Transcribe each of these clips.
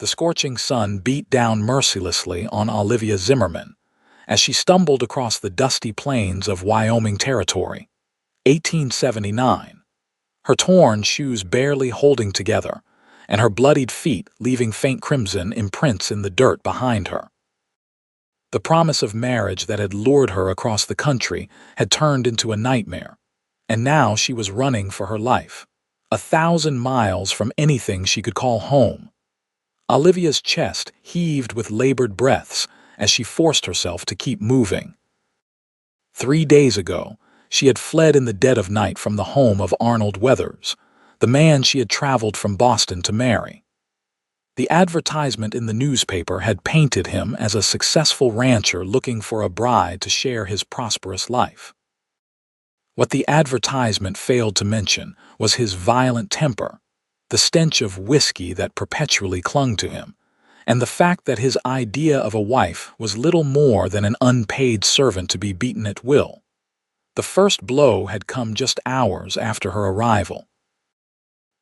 The scorching sun beat down mercilessly on Olivia Zimmerman as she stumbled across the dusty plains of Wyoming Territory. 1879. Her torn shoes barely holding together, and her bloodied feet leaving faint crimson imprints in the dirt behind her. The promise of marriage that had lured her across the country had turned into a nightmare, and now she was running for her life, 1,000 miles from anything she could call home. Olivia's chest heaved with labored breaths as she forced herself to keep moving. 3 days ago, she had fled in the dead of night from the home of Arnold Weathers, the man she had traveled from Boston to marry. The advertisement in the newspaper had painted him as a successful rancher looking for a bride to share his prosperous life. What the advertisement failed to mention was his violent temper, the stench of whiskey that perpetually clung to him, and the fact that his idea of a wife was little more than an unpaid servant to be beaten at will. The first blow had come just hours after her arrival.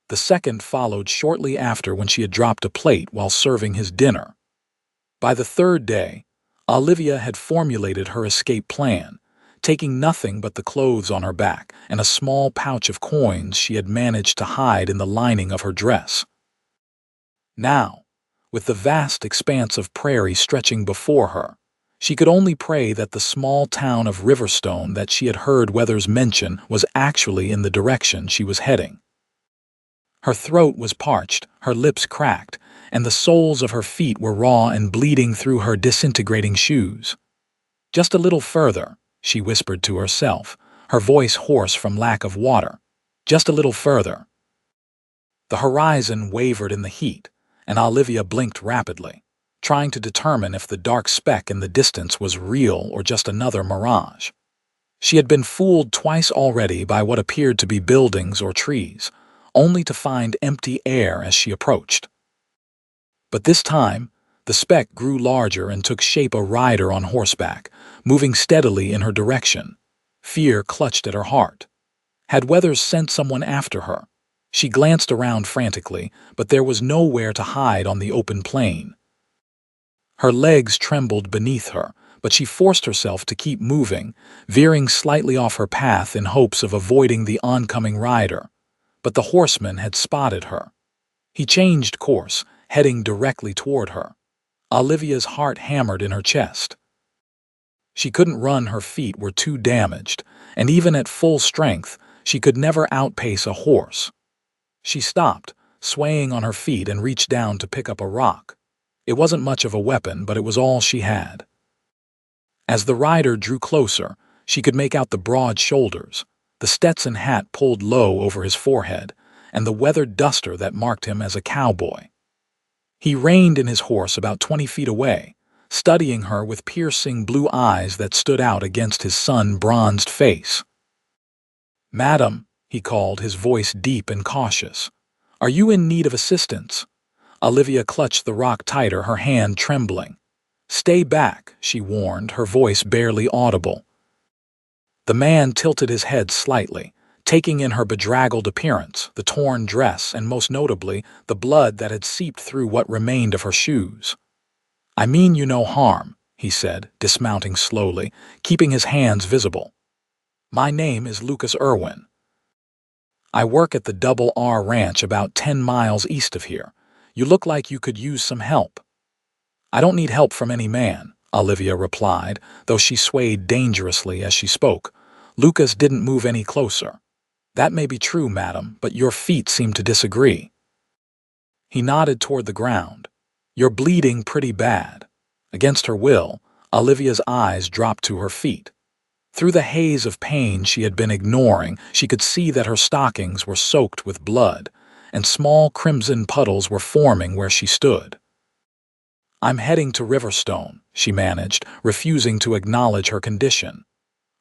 The second followed shortly after when she had dropped a plate while serving his dinner. By the third day, Olivia had formulated her escape plan, taking nothing but the clothes on her back and a small pouch of coins she had managed to hide in the lining of her dress. Now, with the vast expanse of prairie stretching before her, she could only pray that the small town of Riverstone that she had heard Weathers mention was actually in the direction she was heading. Her throat was parched, her lips cracked, and the soles of her feet were raw and bleeding through her disintegrating shoes. Just a little further, she whispered to herself, her voice hoarse from lack of water. Just a little further. The horizon wavered in the heat, and Olivia blinked rapidly, trying to determine if the dark speck in the distance was real or just another mirage. She had been fooled twice already by what appeared to be buildings or trees, only to find empty air as she approached. But this time, the speck grew larger and took shape a rider on horseback, moving steadily in her direction. Fear clutched at her heart. Had Weathers sent someone after her? She glanced around frantically, but there was nowhere to hide on the open plain. Her legs trembled beneath her, but she forced herself to keep moving, veering slightly off her path in hopes of avoiding the oncoming rider. But the horseman had spotted her. He changed course, heading directly toward her. Olivia's heart hammered in her chest. She couldn't run, her feet were too damaged, and even at full strength, she could never outpace a horse. She stopped, swaying on her feet, and reached down to pick up a rock. It wasn't much of a weapon, but it was all she had. As the rider drew closer, she could make out the broad shoulders, the Stetson hat pulled low over his forehead, and the weathered duster that marked him as a cowboy. He reined in his horse about 20 feet away, studying her with piercing blue eyes that stood out against his sun-bronzed face. "Madam," he called, his voice deep and cautious, "are you in need of assistance?" Olivia clutched the rock tighter, her hand trembling. "Stay back," she warned, her voice barely audible. The man tilted his head slightly, taking in her bedraggled appearance, the torn dress, and most notably, the blood that had seeped through what remained of her shoes. "I mean you no harm," he said, dismounting slowly, keeping his hands visible. "My name is Lucas Irwin. I work at the Double R Ranch about 10 miles east of here. You look like you could use some help." "I don't need help from any man," Olivia replied, though she swayed dangerously as she spoke. Lucas didn't move any closer. "That may be true, madam, but your feet seem to disagree." He nodded toward the ground. "You're bleeding pretty bad." Against her will, Olivia's eyes dropped to her feet. Through the haze of pain she had been ignoring, she could see that her stockings were soaked with blood, and small crimson puddles were forming where she stood. "I'm heading to Riverstone," she managed, refusing to acknowledge her condition.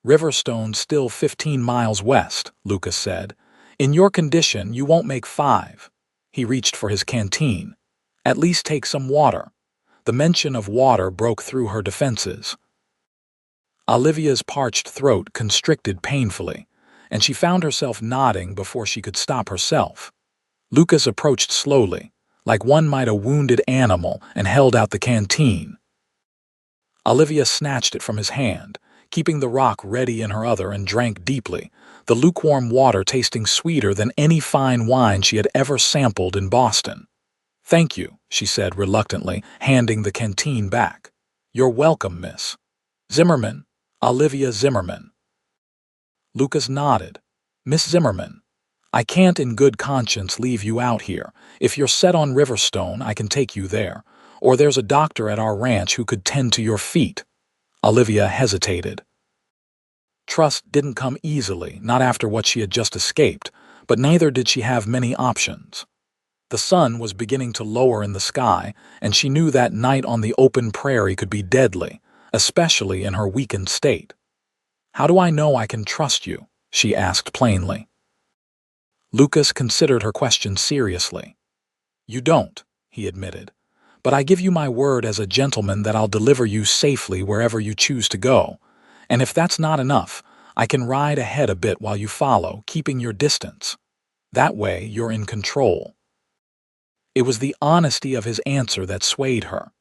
"Riverstone's still 15 miles west," Lucas said. "In your condition, you won't make 5. He reached for his canteen. "At least take some water." The mention of water broke through her defenses. Olivia's parched throat constricted painfully, and she found herself nodding before she could stop herself. Lucas approached slowly, like one might a wounded animal, and held out the canteen. Olivia snatched it from his hand, keeping the rock ready in her other, and drank deeply, the lukewarm water tasting sweeter than any fine wine she had ever sampled in Boston. "Thank you," she said reluctantly, handing the canteen back. "You're welcome, Miss Zimmerman, Olivia Zimmerman." Lucas nodded. "Miss Zimmerman, I can't in good conscience leave you out here. If you're set on Riverstone, I can take you there. Or there's a doctor at our ranch who could tend to your feet." Olivia hesitated. Trust didn't come easily, not after what she had just escaped, but neither did she have many options. The sun was beginning to lower in the sky, and she knew that night on the open prairie could be deadly, especially in her weakened state. "How do I know I can trust you?" she asked plainly. Lucas considered her question seriously. "You don't," he admitted, "but I give you my word as a gentleman that I'll deliver you safely wherever you choose to go. And if that's not enough, I can ride ahead a bit while you follow, keeping your distance. That way, you're in control." It was the honesty of his answer that swayed her.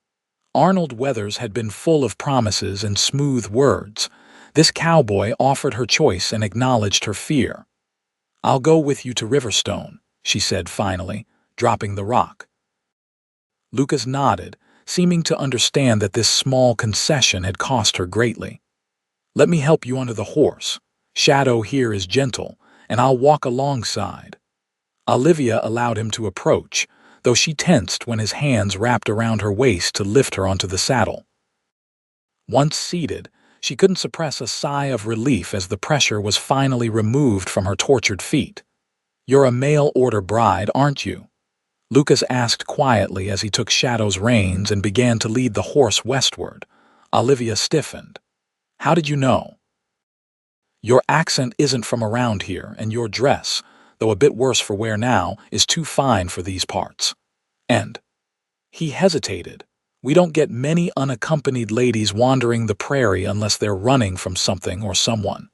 Arnold Weathers had been full of promises and smooth words. This cowboy offered her choice and acknowledged her fear. "I'll go with you to Riverstone," she said finally, dropping the rock. Lucas nodded, seeming to understand that this small concession had cost her greatly. "Let me help you onto the horse. Shadow here is gentle, and I'll walk alongside." Olivia allowed him to approach, though she tensed when his hands wrapped around her waist to lift her onto the saddle. Once seated, she couldn't suppress a sigh of relief as the pressure was finally removed from her tortured feet. "You're a mail-order bride, aren't you?" Lucas asked quietly as he took Shadow's reins and began to lead the horse westward. Olivia stiffened. "How did you know?" "Your accent isn't from around here, and your dress, though a bit worse for wear now, is too fine for these parts. And—" he hesitated. "We don't get many unaccompanied ladies wandering the prairie unless they're running from something or someone."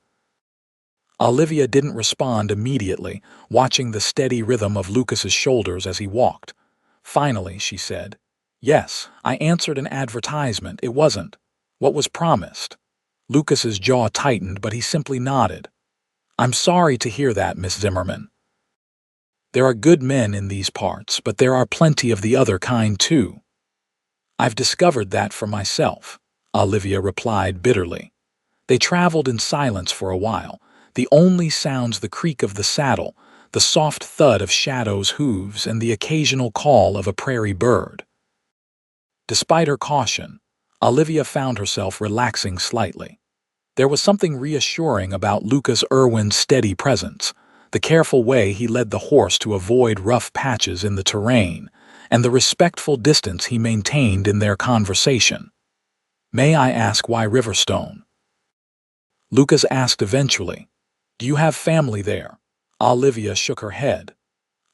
Olivia didn't respond immediately, watching the steady rhythm of Lucas's shoulders as he walked. Finally, she said, "Yes, I answered an advertisement. It wasn't what was promised." Lucas's jaw tightened, but he simply nodded. "I'm sorry to hear that, Miss Zimmerman. There are good men in these parts, but there are plenty of the other kind too." "I've discovered that for myself," Olivia replied bitterly. They traveled in silence for a while, the only sounds the creak of the saddle, the soft thud of Shadow's hooves, and the occasional call of a prairie bird. Despite her caution, Olivia found herself relaxing slightly. There was something reassuring about Lucas Irwin's steady presence, the careful way he led the horse to avoid rough patches in the terrain, and the respectful distance he maintained in their conversation. "May I ask why Riverstone?" Lucas asked eventually. "Do you have family there?" Olivia shook her head.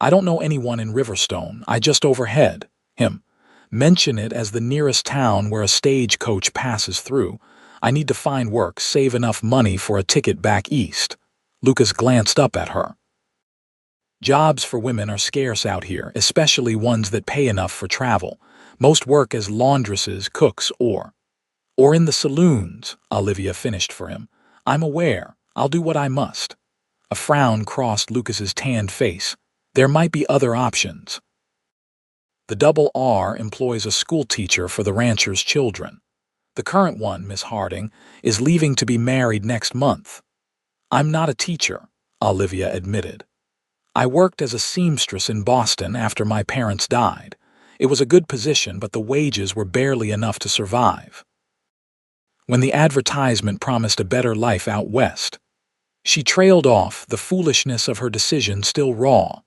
"I don't know anyone in Riverstone. I just overhead him. Mention it as the nearest town where a stagecoach passes through. I need to find work, save enough money for a ticket back east." Lucas glanced up at her. "Jobs for women are scarce out here, especially ones that pay enough for travel. Most work as laundresses, cooks, or in the saloons," Olivia finished for him. "I'm aware. I'll do what I must." A frown crossed Lucas's tanned face. "There might be other options." "The Double R employs a schoolteacher for the rancher's children. The current one, Miss Harding, is leaving to be married next month." "I'm not a teacher," Olivia admitted. "I worked as a seamstress in Boston after my parents died. It was a good position, but the wages were barely enough to survive." When the advertisement promised a better life out west, she trailed off, the foolishness of her decision still raw.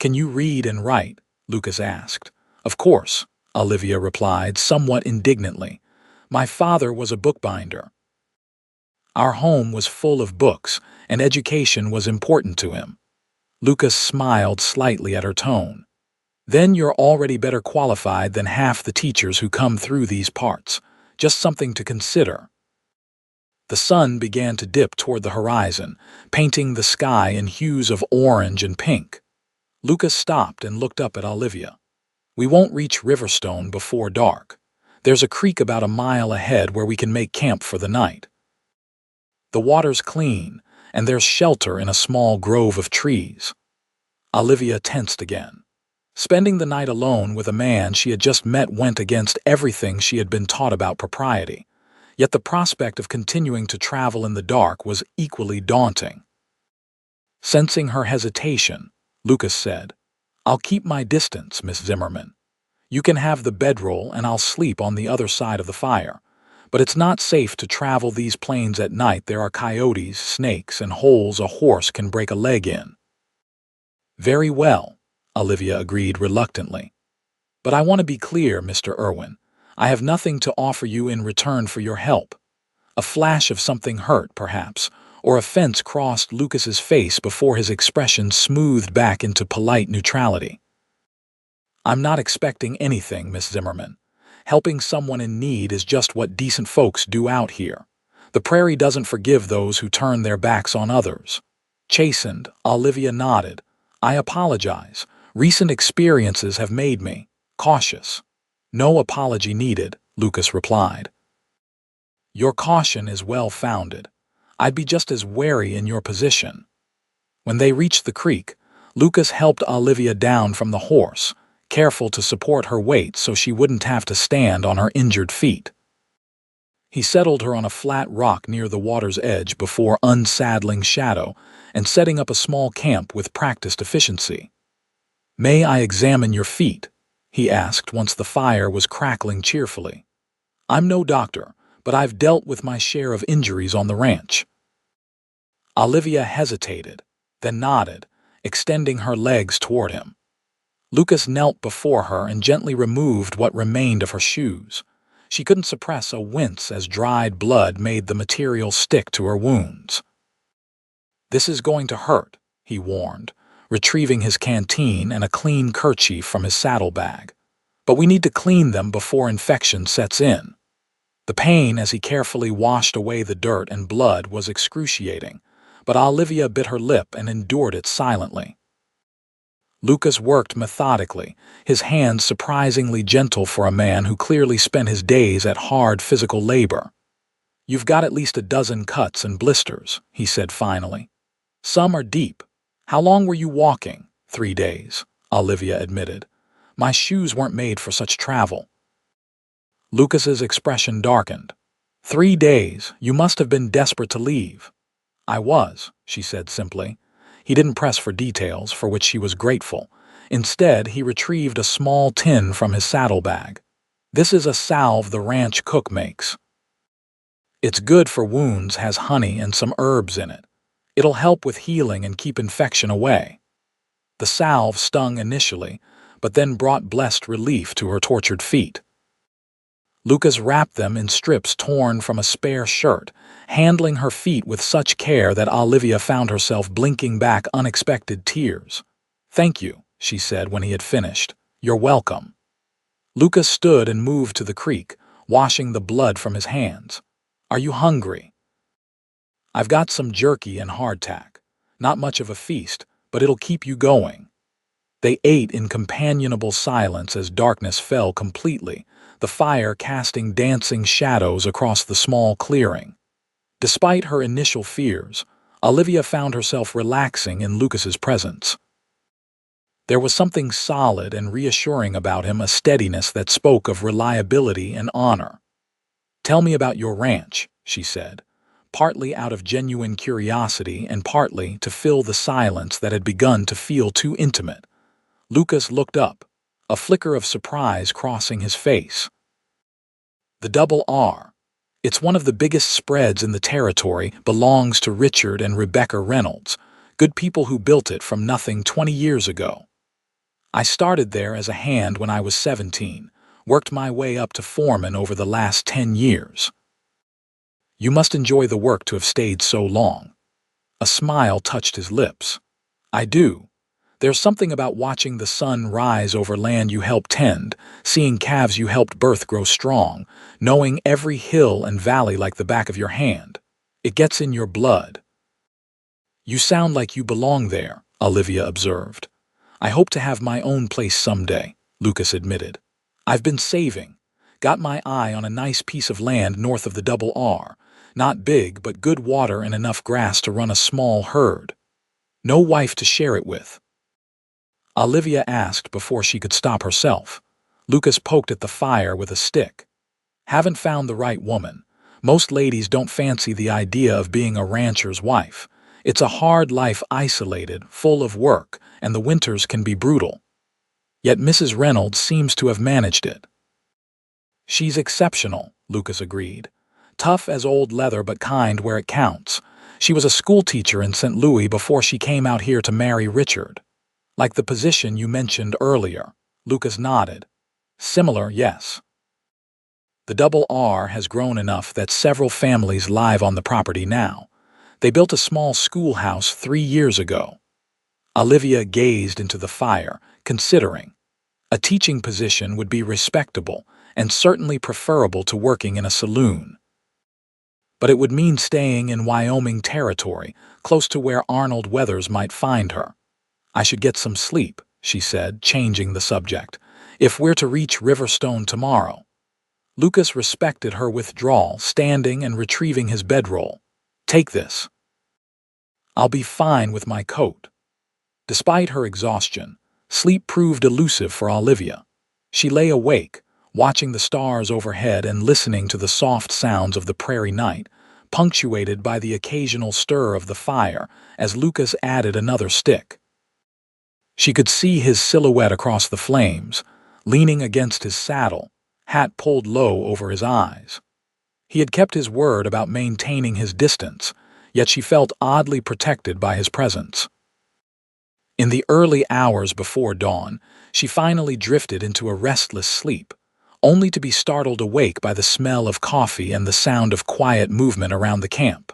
"Can you read and write?" Lucas asked. "Of course," Olivia replied, somewhat indignantly. "My father was a bookbinder. Our home was full of books, and education was important to him." Lucas smiled slightly at her tone. "Then you're already better qualified than half the teachers who come through these parts. Just something to consider." The sun began to dip toward the horizon, painting the sky in hues of orange and pink. Lucas stopped and looked up at Olivia. We won't reach Riverstone before dark. There's a creek about a mile ahead where we can make camp for the night. The water's clean, and there's shelter in a small grove of trees. Olivia tensed again. Spending the night alone with a man she had just met went against everything she had been taught about propriety, yet the prospect of continuing to travel in the dark was equally daunting. Sensing her hesitation, Lucas said, "I'll keep my distance, Miss Zimmerman. You can have the bedroll and I'll sleep on the other side of the fire. But it's not safe to travel these plains at night. There are coyotes, snakes, and holes a horse can break a leg in." "Very well," Olivia agreed reluctantly. "But I want to be clear, Mr. Irwin. I have nothing to offer you in return for your help." A flash of something hurt, perhaps, or offense crossed Lucas's face before his expression smoothed back into polite neutrality. "I'm not expecting anything, Miss Zimmerman. Helping someone in need is just what decent folks do out here. The prairie doesn't forgive those who turn their backs on others." Chastened, Olivia nodded. "I apologize. Recent experiences have made me cautious." "No apology needed," Lucas replied. "Your caution is well-founded. I'd be just as wary in your position." When they reached the creek, Lucas helped Olivia down from the horse, careful to support her weight so she wouldn't have to stand on her injured feet. He settled her on a flat rock near the water's edge before unsaddling Shadow and setting up a small camp with practiced efficiency. "May I examine your feet?" he asked once the fire was crackling cheerfully. "I'm no doctor, but I've dealt with my share of injuries on the ranch." Olivia hesitated, then nodded, extending her legs toward him. Lucas knelt before her and gently removed what remained of her shoes. She couldn't suppress a wince as dried blood made the material stick to her wounds. "This is going to hurt," he warned, retrieving his canteen and a clean kerchief from his saddlebag. "But we need to clean them before infection sets in." The pain as he carefully washed away the dirt and blood was excruciating, but Olivia bit her lip and endured it silently. Lucas worked methodically, his hands surprisingly gentle for a man who clearly spent his days at hard physical labor. "You've got at least a dozen cuts and blisters," he said finally. "Some are deep. How long were you walking?" "3 days," Olivia admitted. "My shoes weren't made for such travel." Lucas's expression darkened. "3 days? You must have been desperate to leave." "I was," she said simply. He didn't press for details, for which she was grateful. Instead, he retrieved a small tin from his saddlebag. "This is a salve the ranch cook makes. It's good for wounds, has honey and some herbs in it. It'll help with healing and keep infection away." The salve stung initially, but then brought blessed relief to her tortured feet. Lucas wrapped them in strips torn from a spare shirt, handling her feet with such care that Olivia found herself blinking back unexpected tears. "Thank you," she said when he had finished. "You're welcome." Lucas stood and moved to the creek, washing the blood from his hands. "Are you hungry?" "I've got some jerky and hardtack. Not much of a feast, but it'll keep you going." They ate in companionable silence as darkness fell completely, the fire casting dancing shadows across the small clearing. Despite her initial fears, Olivia found herself relaxing in Lucas's presence. There was something solid and reassuring about him, a steadiness that spoke of reliability and honor. "Tell me about your ranch," she said, partly out of genuine curiosity and partly to fill the silence that had begun to feel too intimate. Lucas looked up, a flicker of surprise crossing his face. "The Double R. It's one of the biggest spreads in the territory, belongs to Richard and Rebecca Reynolds, good people who built it from nothing 20 years ago. I started there as a hand when I was 17, worked my way up to foreman over the last 10 years. You must enjoy the work to have stayed so long." A smile touched his lips. "I do. There's something about watching the sun rise over land you helped tend, seeing calves you helped birth grow strong, knowing every hill and valley like the back of your hand. It gets in your blood." "You sound like you belong there," Olivia observed. "I hope to have my own place someday," Lucas admitted. "I've been saving. Got my eye on a nice piece of land north of the Double R. Not big, but good water and enough grass to run a small herd. No wife to share it with." Olivia asked before she could stop herself. Lucas poked at the fire with a stick. "Haven't found the right woman. Most ladies don't fancy the idea of being a rancher's wife. It's a hard life, isolated, full of work, and the winters can be brutal. Yet Mrs. Reynolds seems to have managed it." "She's exceptional," Lucas agreed. "Tough as old leather but kind where it counts. She was a schoolteacher in St. Louis before she came out here to marry Richard." "Like the position you mentioned earlier." Lucas nodded. "Similar, yes. The Double R has grown enough that several families live on the property now. They built a small schoolhouse 3 years ago." Olivia gazed into the fire, considering. A teaching position would be respectable and certainly preferable to working in a saloon. But it would mean staying in Wyoming territory, close to where Arnold Weathers might find her. "I should get some sleep," she said, changing the subject, "if we're to reach Riverstone tomorrow." Lucas respected her withdrawal, standing and retrieving his bedroll. "Take this." "I'll be fine with my coat." Despite her exhaustion, sleep proved elusive for Olivia. She lay awake, watching the stars overhead and listening to the soft sounds of the prairie night, punctuated by the occasional stir of the fire as Lucas added another stick. She could see his silhouette across the flames, leaning against his saddle, hat pulled low over his eyes. He had kept his word about maintaining his distance, yet she felt oddly protected by his presence. In the early hours before dawn, she finally drifted into a restless sleep, only to be startled awake by the smell of coffee and the sound of quiet movement around the camp.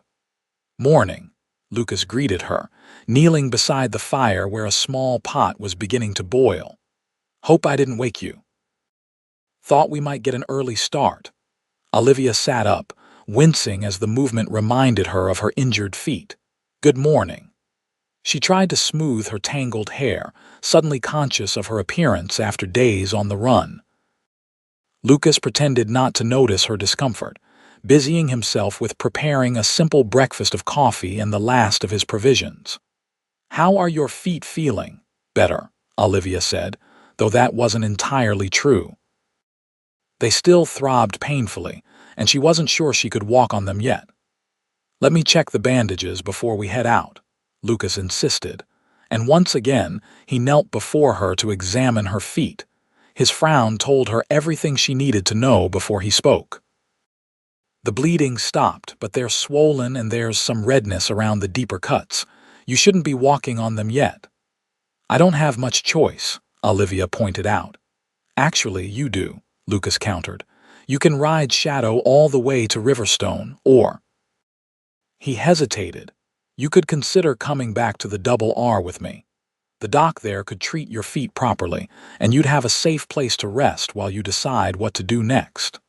"Morning," Lucas greeted her, kneeling beside the fire where a small pot was beginning to boil. "Hope I didn't wake you." "Thought we might get an early start." Olivia sat up, wincing as the movement reminded her of her injured feet. "Good morning." She tried to smooth her tangled hair, suddenly conscious of her appearance after days on the run. Lucas pretended not to notice her discomfort, busying himself with preparing a simple breakfast of coffee and the last of his provisions. "How are your feet feeling?" "Better," Olivia said, though that wasn't entirely true. They still throbbed painfully, and she wasn't sure she could walk on them yet. "Let me check the bandages before we head out," Lucas insisted, and once again he knelt before her to examine her feet. His frown told her everything she needed to know before he spoke. "The bleeding stopped, but they're swollen and there's some redness around the deeper cuts. You shouldn't be walking on them yet." "I don't have much choice," Olivia pointed out. "Actually, you do," Lucas countered. "You can ride Shadow all the way to Riverstone, or—" He hesitated. "You could consider coming back to the Double R with me. The doc there could treat your feet properly, and you'd have a safe place to rest while you decide what to do next."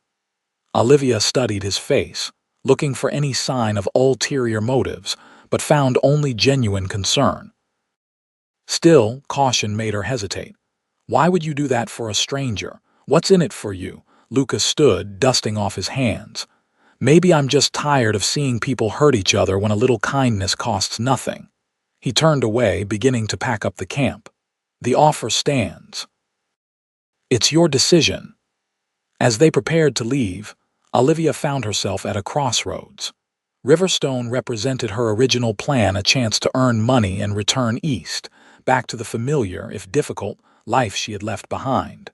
Olivia studied his face, looking for any sign of ulterior motives, but found only genuine concern. Still, caution made her hesitate. "Why would you do that for a stranger? What's in it for you?" Lucas stood, dusting off his hands. "Maybe I'm just tired of seeing people hurt each other when a little kindness costs nothing." He turned away, beginning to pack up the camp. "The offer stands." "It's your decision." As they prepared to leave, Olivia found herself at a crossroads. Riverstone represented her original plan, a chance to earn money and return east, back to the familiar, if difficult, life she had left behind.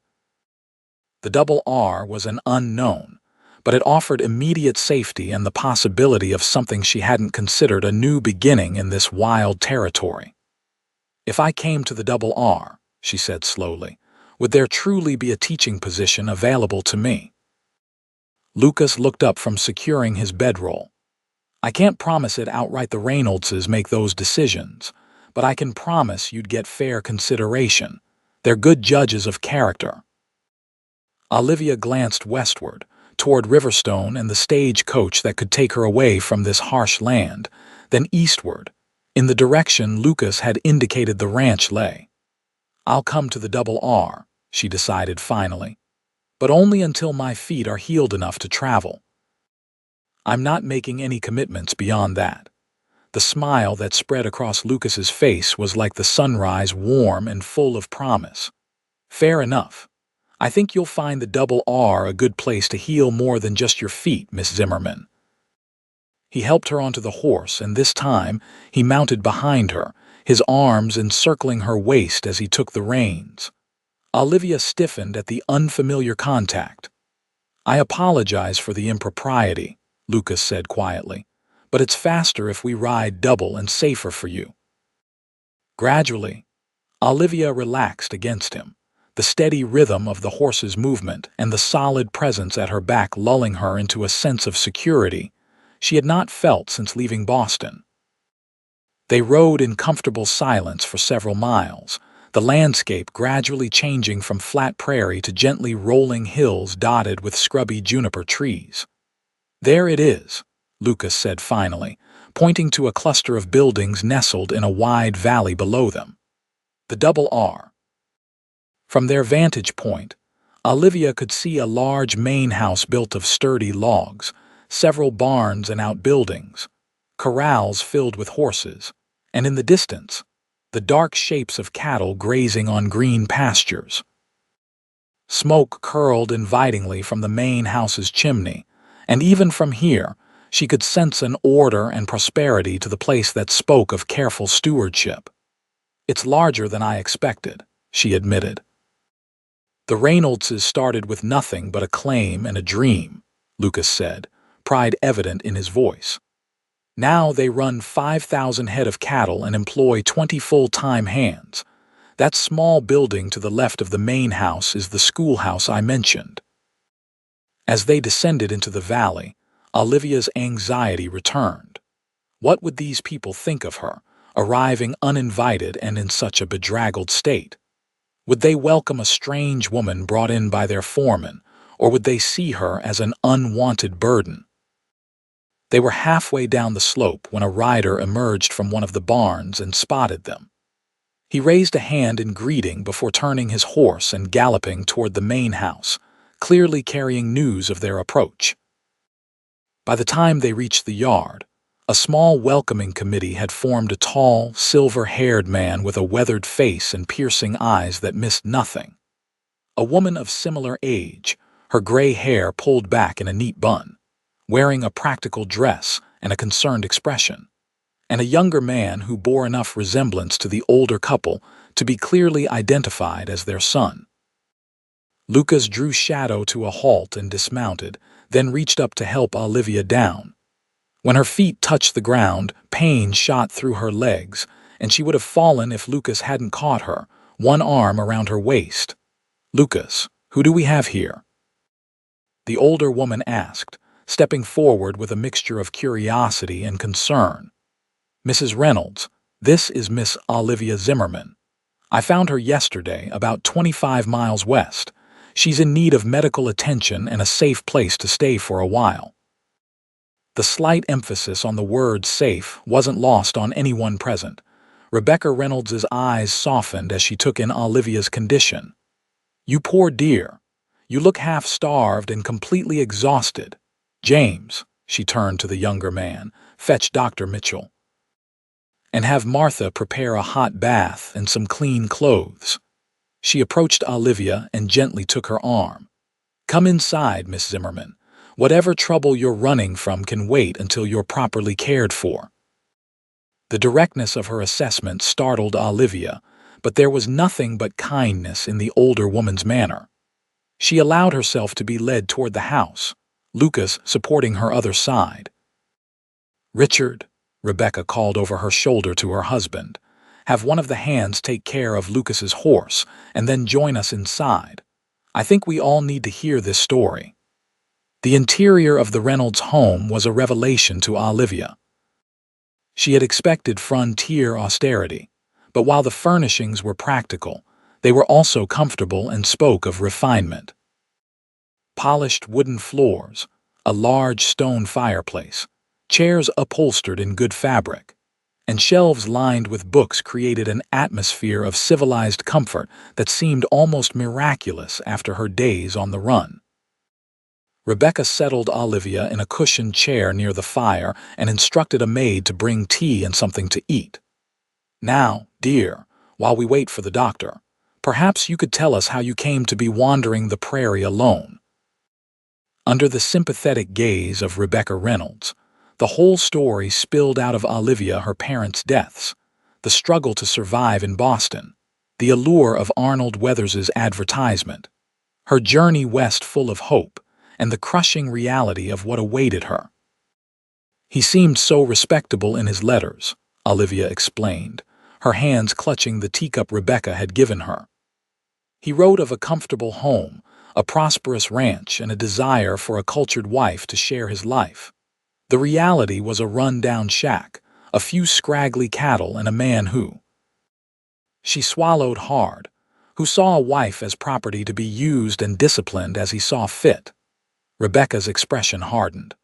The Double R was an unknown, but it offered immediate safety and the possibility of something she hadn't considered, a new beginning in this wild territory. "If I came to the Double R," she said slowly, "would there truly be a teaching position available to me?" Lucas looked up from securing his bedroll. "I can't promise it outright. The Reynoldses make those decisions, but I can promise you'd get fair consideration. They're good judges of character." Olivia glanced westward, toward Riverstone and the stagecoach that could take her away from this harsh land, then eastward, in the direction Lucas had indicated the ranch lay. "I'll come to the Double R," she decided finally, but only until my feet are healed enough to travel. I'm not making any commitments beyond that. The smile that spread across Lucas's face was like the sunrise, warm and full of promise. Fair enough. I think you'll find the Double R a good place to heal more than just your feet, Miss Zimmerman. He helped her onto the horse, and this time he mounted behind her, his arms encircling her waist as he took the reins. Olivia stiffened at the unfamiliar contact. I apologize for the impropriety, Lucas said quietly, but it's faster if we ride double and safer for you. Gradually, Olivia relaxed against him, the steady rhythm of the horse's movement and the solid presence at her back lulling her into a sense of security she had not felt since leaving Boston. They rode in comfortable silence for several miles, the landscape gradually changing from flat prairie to gently rolling hills dotted with scrubby juniper trees. There it is, Lucas said finally, pointing to a cluster of buildings nestled in a wide valley below them. The Double R. From their vantage point, Olivia could see a large main house built of sturdy logs, several barns and outbuildings, corrals filled with horses, and in the distance, the dark shapes of cattle grazing on green pastures. Smoke curled invitingly from the main house's chimney, and even from here, she could sense an order and prosperity to the place that spoke of careful stewardship. It's larger than I expected, she admitted. The Reynoldses started with nothing but a claim and a dream, Lucas said, pride evident in his voice. Now they run 5,000 head of cattle and employ 20 full-time hands. That small building to the left of the main house is the schoolhouse I mentioned. As they descended into the valley, Olivia's anxiety returned. What would these people think of her, arriving uninvited and in such a bedraggled state? Would they welcome a strange woman brought in by their foreman, or would they see her as an unwanted burden? They were halfway down the slope when a rider emerged from one of the barns and spotted them. He raised a hand in greeting before turning his horse and galloping toward the main house, clearly carrying news of their approach. By the time they reached the yard, a small welcoming committee had formed a tall, silver-haired man with a weathered face and piercing eyes that missed nothing. A woman of similar age, her gray hair pulled back in a neat bun, wearing a practical dress and a concerned expression, and a younger man who bore enough resemblance to the older couple to be clearly identified as their son. Lucas drew Shadow to a halt and dismounted, then reached up to help Olivia down. When her feet touched the ground, pain shot through her legs, and she would have fallen if Lucas hadn't caught her, one arm around her waist. "Lucas, who do we have here?" The older woman asked, stepping forward with a mixture of curiosity and concern. "Mrs. Reynolds, this is Miss Olivia Zimmerman. I found her yesterday, about 25 miles west. She's in need of medical attention and a safe place to stay for a while." The slight emphasis on the word safe wasn't lost on anyone present. Rebecca Reynolds's eyes softened as she took in Olivia's condition. "You poor dear. You look half-starved and completely exhausted. James," she turned to the younger man, "fetch Dr. Mitchell. And have Martha prepare a hot bath and some clean clothes." She approached Olivia and gently took her arm. "Come inside, Miss Zimmerman. Whatever trouble you're running from can wait until you're properly cared for." The directness of her assessment startled Olivia, but there was nothing but kindness in the older woman's manner. She allowed herself to be led toward the house, Lucas supporting her other side. "Richard," Rebecca called over her shoulder to her husband, "have one of the hands take care of Lucas's horse and then join us inside. I think we all need to hear this story." The interior of the Reynolds home was a revelation to Olivia. She had expected frontier austerity, but while the furnishings were practical, they were also comfortable and spoke of refinement. Polished wooden floors, a large stone fireplace, chairs upholstered in good fabric, and shelves lined with books created an atmosphere of civilized comfort that seemed almost miraculous after her days on the run. Rebecca settled Olivia in a cushioned chair near the fire and instructed a maid to bring tea and something to eat. "Now, dear, while we wait for the doctor, perhaps you could tell us how you came to be wandering the prairie alone." Under the sympathetic gaze of Rebecca Reynolds, the whole story spilled out of Olivia: her parents' deaths, the struggle to survive in Boston, the allure of Arnold Weathers's advertisement, her journey west full of hope, and the crushing reality of what awaited her. "He seemed so respectable in his letters," Olivia explained, her hands clutching the teacup Rebecca had given her. "He wrote of a comfortable home, a prosperous ranch, and a desire for a cultured wife to share his life. The reality was a run-down shack, a few scraggly cattle, and a man who—" She swallowed hard, "who saw a wife as property to be used and disciplined as he saw fit." Rebecca's expression hardened.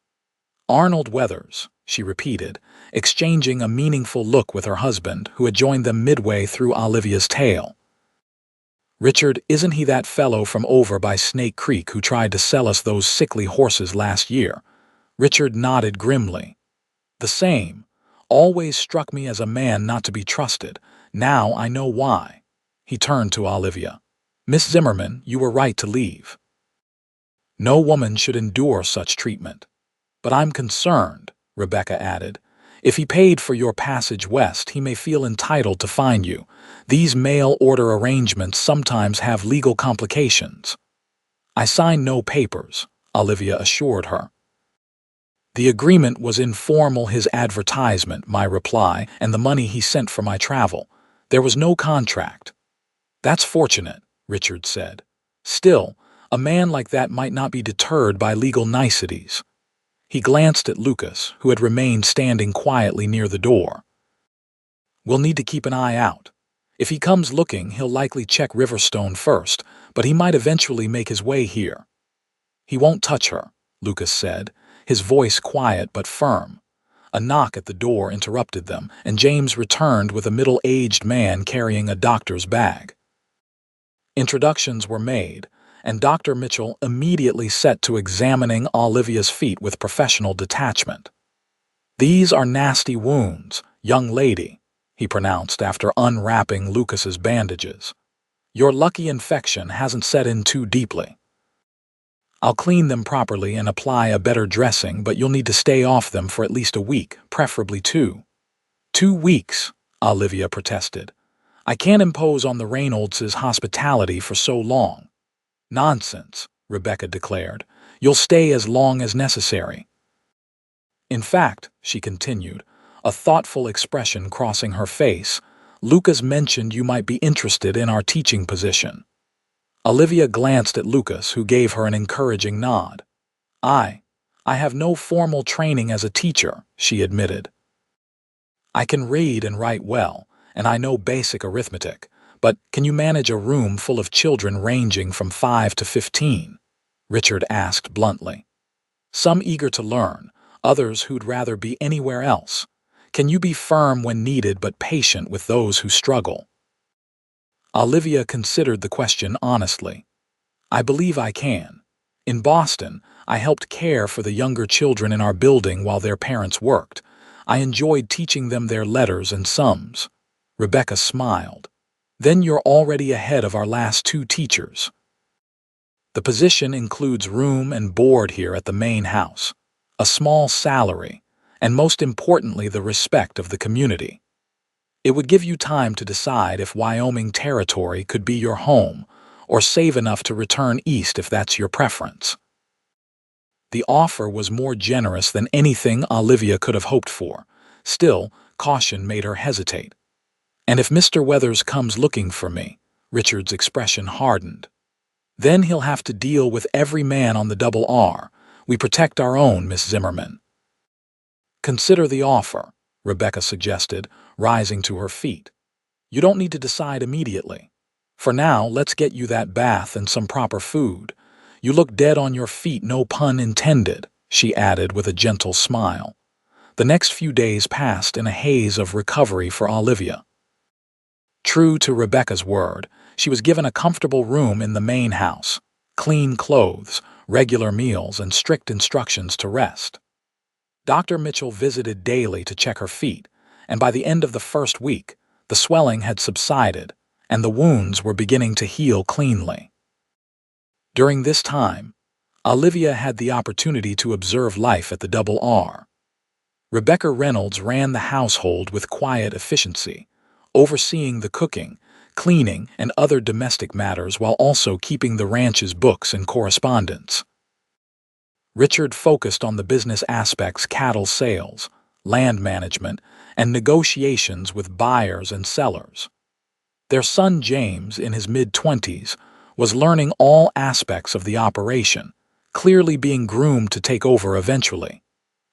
"Arnold Weathers," she repeated, exchanging a meaningful look with her husband, who had joined them midway through Olivia's tale. "Richard, isn't he that fellow from over by Snake Creek who tried to sell us those sickly horses last year?" Richard nodded grimly. "The same. Always struck me as a man not to be trusted. Now I know why." He turned to Olivia. "Miss Zimmerman, you were right to leave. No woman should endure such treatment." "But I'm concerned," Rebecca added. "If he paid for your passage west, he may feel entitled to find you. These mail-order arrangements sometimes have legal complications." "I signed no papers," Olivia assured her. "The agreement was informal, his advertisement, my reply, and the money he sent for my travel. There was no contract." "That's fortunate," Richard said. "Still, a man like that might not be deterred by legal niceties." He glanced at Lucas, who had remained standing quietly near the door. "We'll need to keep an eye out. If he comes looking, he'll likely check Riverstone first, but he might eventually make his way here." "He won't touch her," Lucas said, his voice quiet but firm. A knock at the door interrupted them, and James returned with a middle-aged man carrying a doctor's bag. Introductions were made, and Dr. Mitchell immediately set to examining Olivia's feet with professional detachment. "These are nasty wounds, young lady," he pronounced after unwrapping Lucas's bandages. "Your lucky infection hasn't set in too deeply. I'll clean them properly and apply a better dressing, but you'll need to stay off them for at least a week, preferably 2. 2 weeks, Olivia protested. "I can't impose on the Reynoldses' hospitality for so long." "Nonsense," Rebecca declared. "You'll stay as long as necessary." "In fact," she continued, a thoughtful expression crossing her face, "Lucas mentioned you might be interested in our teaching position." Olivia glanced at Lucas, who gave her an encouraging nod. I have no formal training as a teacher," she admitted. "I can read and write well, and I know basic arithmetic, but can you manage a room full of children ranging from 5 to 15? Richard asked bluntly. "Some eager to learn, others who'd rather be anywhere else. Can you be firm when needed but patient with those who struggle?" Olivia considered the question honestly. "I believe I can. In Boston, I helped care for the younger children in our building while their parents worked. I enjoyed teaching them their letters and sums." Rebecca smiled. "Then you're already ahead of our last 2 teachers." "The position includes room and board here at the main house, a small salary, and most importantly the respect of the community. It would give you time to decide if Wyoming Territory could be your home, or save enough to return east if that's your preference." The offer was more generous than anything Olivia could have hoped for. Still, caution made her hesitate. "And if Mr. Weathers comes looking for me?" Richard's expression hardened. "Then he'll have to deal with every man on the Double R. We protect our own, Miss Zimmerman." "Consider the offer," Rebecca suggested, rising to her feet. "You don't need to decide immediately. For now, let's get you that bath and some proper food. You look dead on your feet, no pun intended," she added with a gentle smile. The next few days passed in a haze of recovery for Olivia. True to Rebecca's word, she was given a comfortable room in the main house, clean clothes, regular meals, and strict instructions to rest. Dr. Mitchell visited daily to check her feet, and by the end of the first week, the swelling had subsided, and the wounds were beginning to heal cleanly. During this time, Olivia had the opportunity to observe life at the Double R. Rebecca Reynolds ran the household with quiet efficiency, overseeing the cooking, cleaning, and other domestic matters while also keeping the ranch's books and correspondence. Richard focused on the business aspects: cattle sales, land management, and negotiations with buyers and sellers. Their son James, in his mid-20s, was learning all aspects of the operation, clearly being groomed to take over eventually.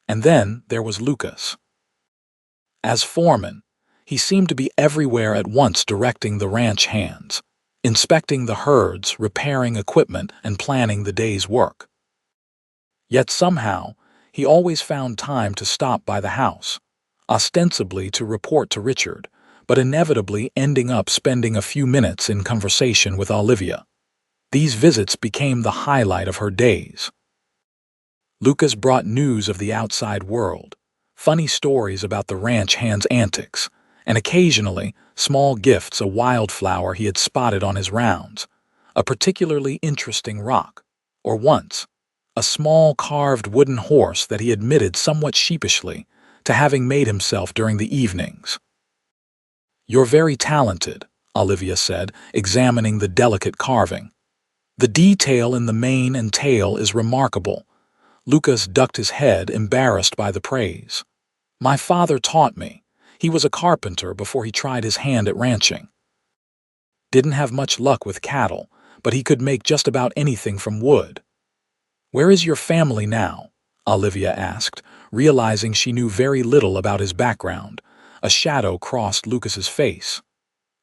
And then there was Lucas. As foreman, he seemed to be everywhere at once, directing the ranch hands, inspecting the herds, repairing equipment, and planning the day's work. Yet somehow, he always found time to stop by the house, ostensibly to report to Richard, but inevitably ending up spending a few minutes in conversation with Olivia. These visits became the highlight of her days. Lucas brought news of the outside world, funny stories about the ranch hands' antics, and occasionally small gifts: a wildflower he had spotted on his rounds, a particularly interesting rock, or once, a small carved wooden horse that he admitted somewhat sheepishly to having made himself during the evenings. "You're very talented," Olivia said, examining the delicate carving. "The detail in the mane and tail is remarkable." Lucas ducked his head, embarrassed by the praise. "My father taught me. He was a carpenter before he tried his hand at ranching. Didn't have much luck with cattle, but he could make just about anything from wood." "Where is your family now?" Olivia asked, realizing she knew very little about his background. A shadow crossed Lucas's face.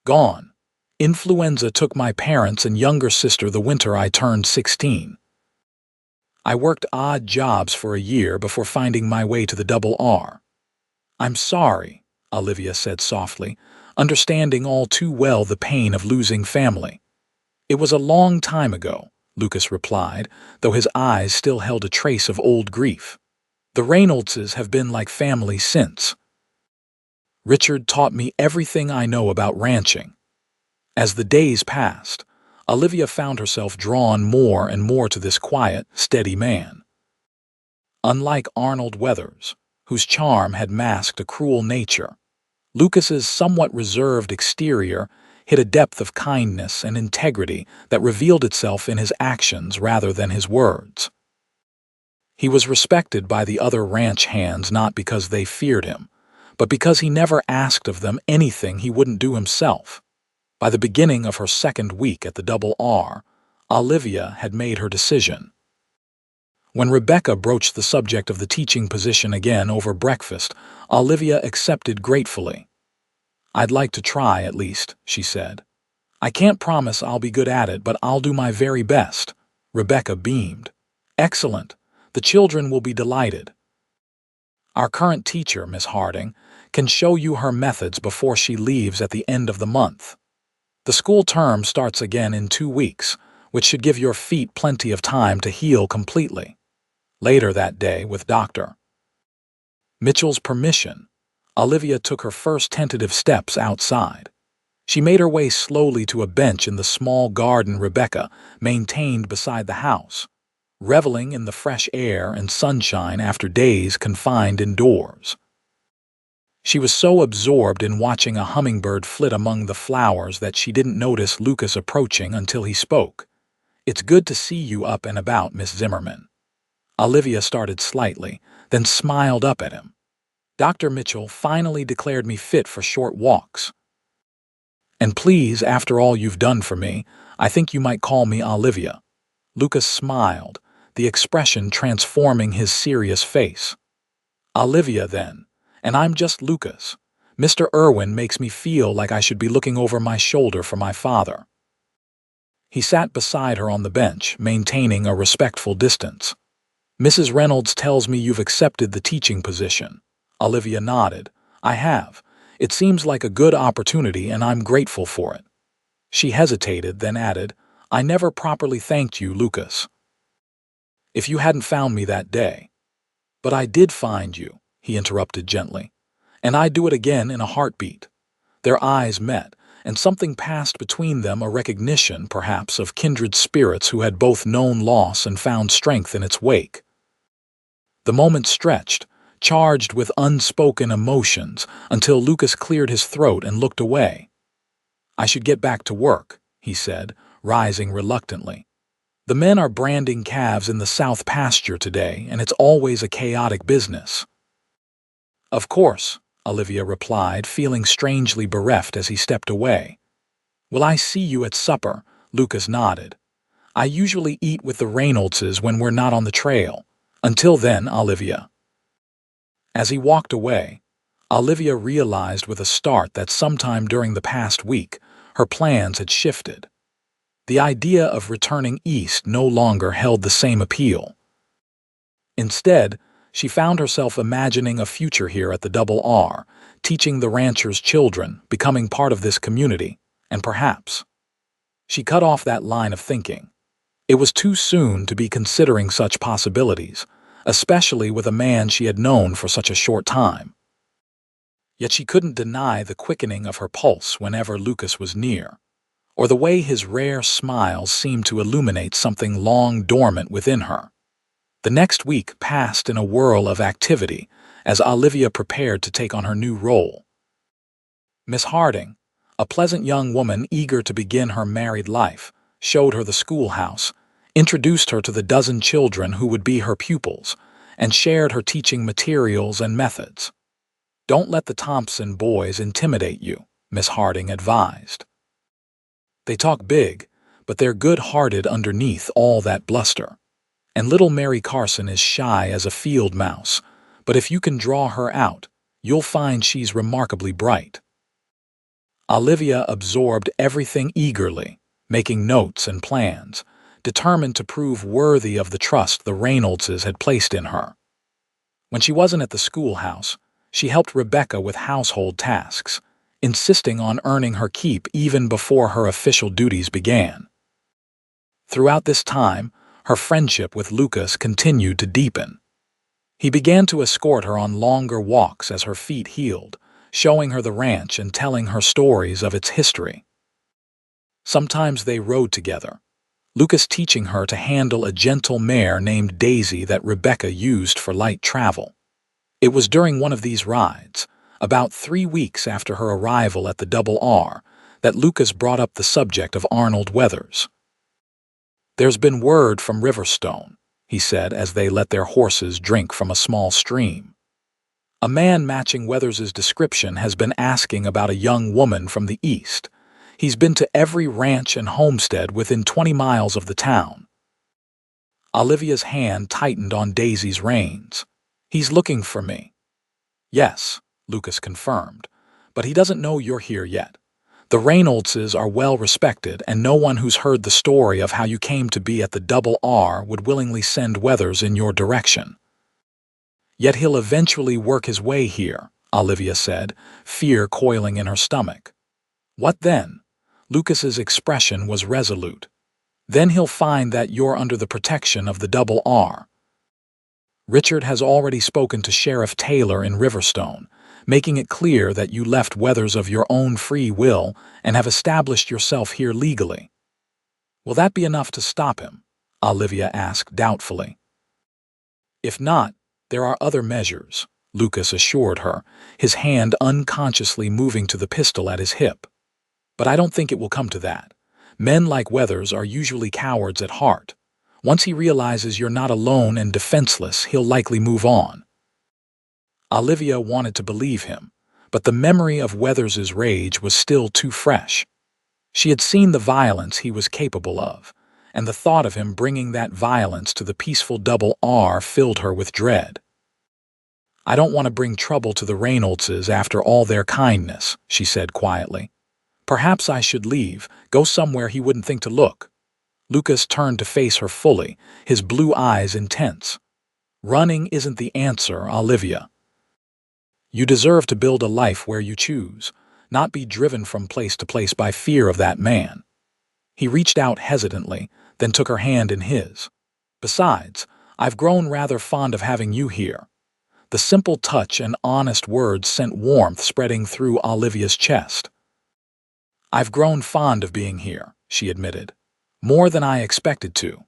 "Gone. Influenza took my parents and younger sister the winter I turned 16. I worked odd jobs for a year before finding my way to the Double R." "I'm sorry," Olivia said softly, understanding all too well the pain of losing family. "It was a long time ago," Lucas replied, though his eyes still held a trace of old grief. "The Reynoldses have been like family since. Richard taught me everything I know about ranching." As the days passed, Olivia found herself drawn more and more to this quiet, steady man. Unlike Arnold Weathers, whose charm had masked a cruel nature, Lucas's somewhat reserved exterior hid a depth of kindness and integrity that revealed itself in his actions rather than his words. He was respected by the other ranch hands not because they feared him, but because he never asked of them anything he wouldn't do himself. By the beginning of her second week at the Double R, Olivia had made her decision. When Rebecca broached the subject of the teaching position again over breakfast, Olivia accepted gratefully. "I'd like to try, at least," she said. "I can't promise I'll be good at it, but I'll do my very best." Rebecca beamed. "Excellent. The children will be delighted. Our current teacher, Miss Harding, can show you her methods before she leaves at the end of the month. The school term starts again in 2 weeks, which should give your feet plenty of time to heal completely." Later that day, with Dr. Mitchell's permission, Olivia took her first tentative steps outside. She made her way slowly to a bench in the small garden Rebecca maintained beside the house, reveling in the fresh air and sunshine after days confined indoors. She was so absorbed in watching a hummingbird flit among the flowers that she didn't notice Lucas approaching until he spoke. "It's good to see you up and about, Miss Zimmerman." Olivia started slightly, then smiled up at him. "Dr. Mitchell finally declared me fit for short walks. And please, after all you've done for me, I think you might call me Olivia." Lucas smiled, the expression transforming his serious face. "Olivia, then, and I'm just Lucas. Mr. Irwin makes me feel like I should be looking over my shoulder for my father." He sat beside her on the bench, maintaining a respectful distance. "Mrs. Reynolds tells me you've accepted the teaching position," Olivia nodded. I have. It seems like a good opportunity and I'm grateful for it. She hesitated, then added, I never properly thanked you, Lucas. If you hadn't found me that day. But I did find you, he interrupted gently. And I'd do it again in a heartbeat. Their eyes met, and something passed between them, a recognition, perhaps, of kindred spirits who had both known loss and found strength in its wake. The moment stretched, charged with unspoken emotions, until Lucas cleared his throat and looked away. I should get back to work, he said, rising reluctantly. The men are branding calves in the south pasture today, and it's always a chaotic business. Of course, Olivia replied, feeling strangely bereft as he stepped away. Will I see you at supper? Lucas nodded. I usually eat with the Reynoldses when we're not on the trail. Until then, Olivia. As he walked away, Olivia realized with a start that sometime during the past week, her plans had shifted. The idea of returning east no longer held the same appeal. Instead, she found herself imagining a future here at the Double R, teaching the ranchers' children, becoming part of this community, and perhaps. She cut off that line of thinking. It was too soon to be considering such possibilities, especially with a man she had known for such a short time. Yet she couldn't deny the quickening of her pulse whenever Lucas was near, or the way his rare smile seemed to illuminate something long dormant within her. The next week passed in a whirl of activity as Olivia prepared to take on her new role. Miss Harding, a pleasant young woman eager to begin her married life, showed her the schoolhouse, introduced her to the dozen children who would be her pupils, and shared her teaching materials and methods. Don't let the Thompson boys intimidate you, Miss Harding advised. They talk big, but they're good-hearted underneath all that bluster. And little Mary Carson is shy as a field mouse, but if you can draw her out, you'll find she's remarkably bright. Olivia absorbed everything eagerly, making notes and plans, determined to prove worthy of the trust the Reynoldses had placed in her. When she wasn't at the schoolhouse, she helped Rebecca with household tasks, insisting on earning her keep even before her official duties began. Throughout this time, her friendship with Lucas continued to deepen. He began to escort her on longer walks as her feet healed, showing her the ranch and telling her stories of its history. Sometimes they rode together, Lucas teaching her to handle a gentle mare named Daisy that Rebecca used for light travel. It was during one of these rides, about 3 weeks after her arrival at the Double R, that Lucas brought up the subject of Arnold Weathers. There's been word from Riverstone, he said as they let their horses drink from a small stream. A man matching Weathers's description has been asking about a young woman from the east. He's been to every ranch and homestead within 20 miles of the town. Olivia's hand tightened on Daisy's reins. He's looking for me. Yes, Lucas confirmed, but he doesn't know you're here yet. The Reynoldses are well respected, and no one who's heard the story of how you came to be at the Double R would willingly send Weathers in your direction. Yet he'll eventually work his way here, Olivia said, fear coiling in her stomach. What then? Lucas's expression was resolute. Then he'll find that you're under the protection of the Double R. Richard has already spoken to Sheriff Taylor in Riverstone, making it clear that you left Weathers of your own free will and have established yourself here legally. Will that be enough to stop him? Olivia asked doubtfully. If not, there are other measures, Lucas assured her, his hand unconsciously moving to the pistol at his hip. But I don't think it will come to that. Men like Weathers are usually cowards at heart. Once he realizes you're not alone and defenseless, he'll likely move on. Olivia wanted to believe him, but the memory of Weathers's rage was still too fresh. She had seen the violence he was capable of, and the thought of him bringing that violence to the peaceful Double R filled her with dread. I don't want to bring trouble to the Reynoldses after all their kindness, she said quietly. Perhaps I should leave, go somewhere he wouldn't think to look. Lucas turned to face her fully, his blue eyes intense. Running isn't the answer, Olivia. You deserve to build a life where you choose, not be driven from place to place by fear of that man. He reached out hesitantly, then took her hand in his. Besides, I've grown rather fond of having you here. The simple touch and honest words sent warmth spreading through Olivia's chest. I've grown fond of being here, she admitted. More than I expected to.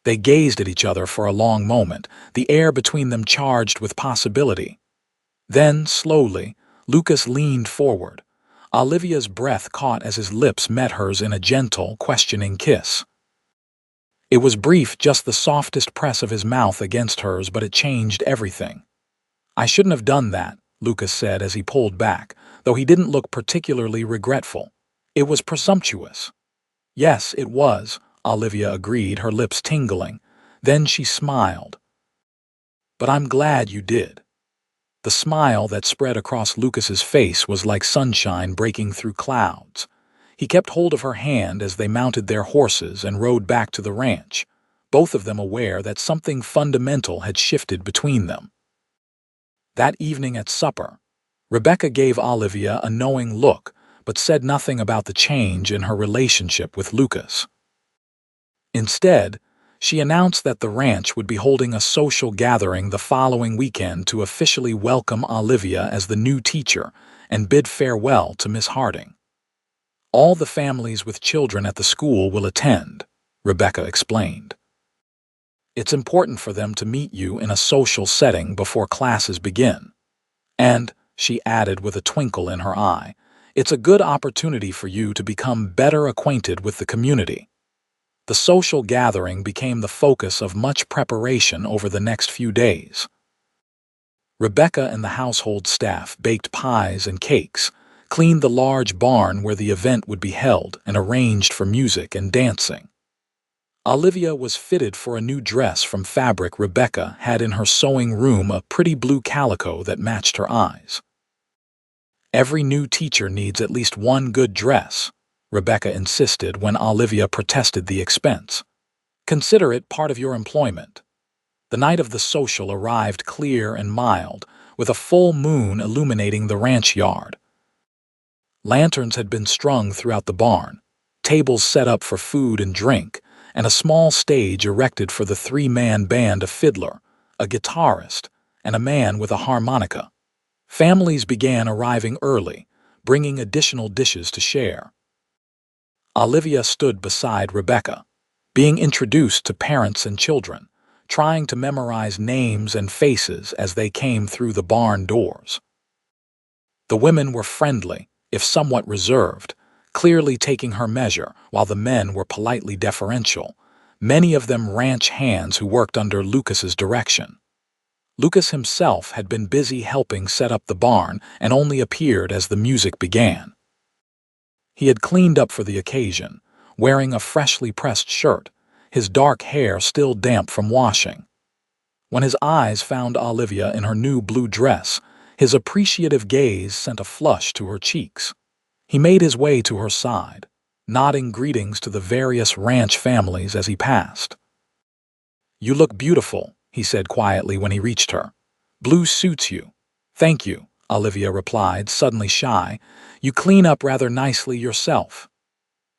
They gazed at each other for a long moment, the air between them charged with possibility. Then, slowly, Lucas leaned forward. Olivia's breath caught as his lips met hers in a gentle, questioning kiss. It was brief, just the softest press of his mouth against hers, but it changed everything. I shouldn't have done that, Lucas said as he pulled back, though he didn't look particularly regretful. It was presumptuous. Yes, it was, Olivia agreed, her lips tingling. Then she smiled. But I'm glad you did. The smile that spread across Lucas's face was like sunshine breaking through clouds. He kept hold of her hand as they mounted their horses and rode back to the ranch, both of them aware that something fundamental had shifted between them. That evening at supper, Rebecca gave Olivia a knowing look, but said nothing about the change in her relationship with Lucas. Instead, she announced that the ranch would be holding a social gathering the following weekend to officially welcome Olivia as the new teacher and bid farewell to Miss Harding. All the families with children at the school will attend, Rebecca explained. It's important for them to meet you in a social setting before classes begin. And, she added with a twinkle in her eye, it's a good opportunity for you to become better acquainted with the community. The social gathering became the focus of much preparation over the next few days. Rebecca and the household staff baked pies and cakes, cleaned the large barn where the event would be held, and arranged for music and dancing. Olivia was fitted for a new dress from fabric Rebecca had in her sewing room, a pretty blue calico that matched her eyes. Every new teacher needs at least one good dress, Rebecca insisted when Olivia protested the expense. Consider it part of your employment. The night of the social arrived clear and mild, with a full moon illuminating the ranch yard. Lanterns had been strung throughout the barn, tables set up for food and drink, and a small stage erected for the three-man band: a fiddler, a guitarist, and a man with a harmonica. Families began arriving early, bringing additional dishes to share. Olivia stood beside Rebecca, being introduced to parents and children, trying to memorize names and faces as they came through the barn doors. The women were friendly, if somewhat reserved, clearly taking her measure, while the men were politely deferential, many of them ranch hands who worked under Lucas's direction. Lucas himself had been busy helping set up the barn and only appeared as the music began. He had cleaned up for the occasion, wearing a freshly pressed shirt, his dark hair still damp from washing. When his eyes found Olivia in her new blue dress, his appreciative gaze sent a flush to her cheeks. He made his way to her side, nodding greetings to the various ranch families as he passed. "You look beautiful," he said quietly when he reached her. "Blue suits you." "Thank you," Olivia replied, suddenly shy. "You clean up rather nicely yourself."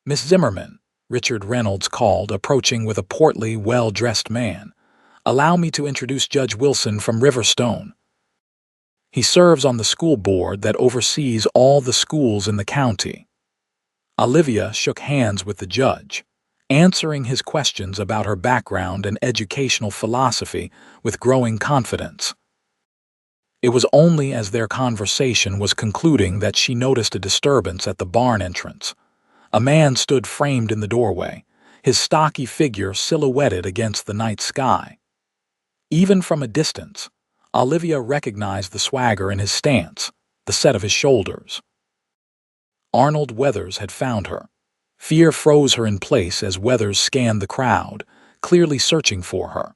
"Miss Zimmerman," Richard Reynolds called, approaching with a portly, well-dressed man. "Allow me to introduce Judge Wilson from Riverstone. He serves on the school board that oversees all the schools in the county." Olivia shook hands with the judge, answering his questions about her background and educational philosophy with growing confidence. It was only as their conversation was concluding that she noticed a disturbance at the barn entrance. A man stood framed in the doorway, his stocky figure silhouetted against the night sky. Even from a distance, Olivia recognized the swagger in his stance, the set of his shoulders. Arnold Weathers had found her. Fear froze her in place as Weathers scanned the crowd, clearly searching for her.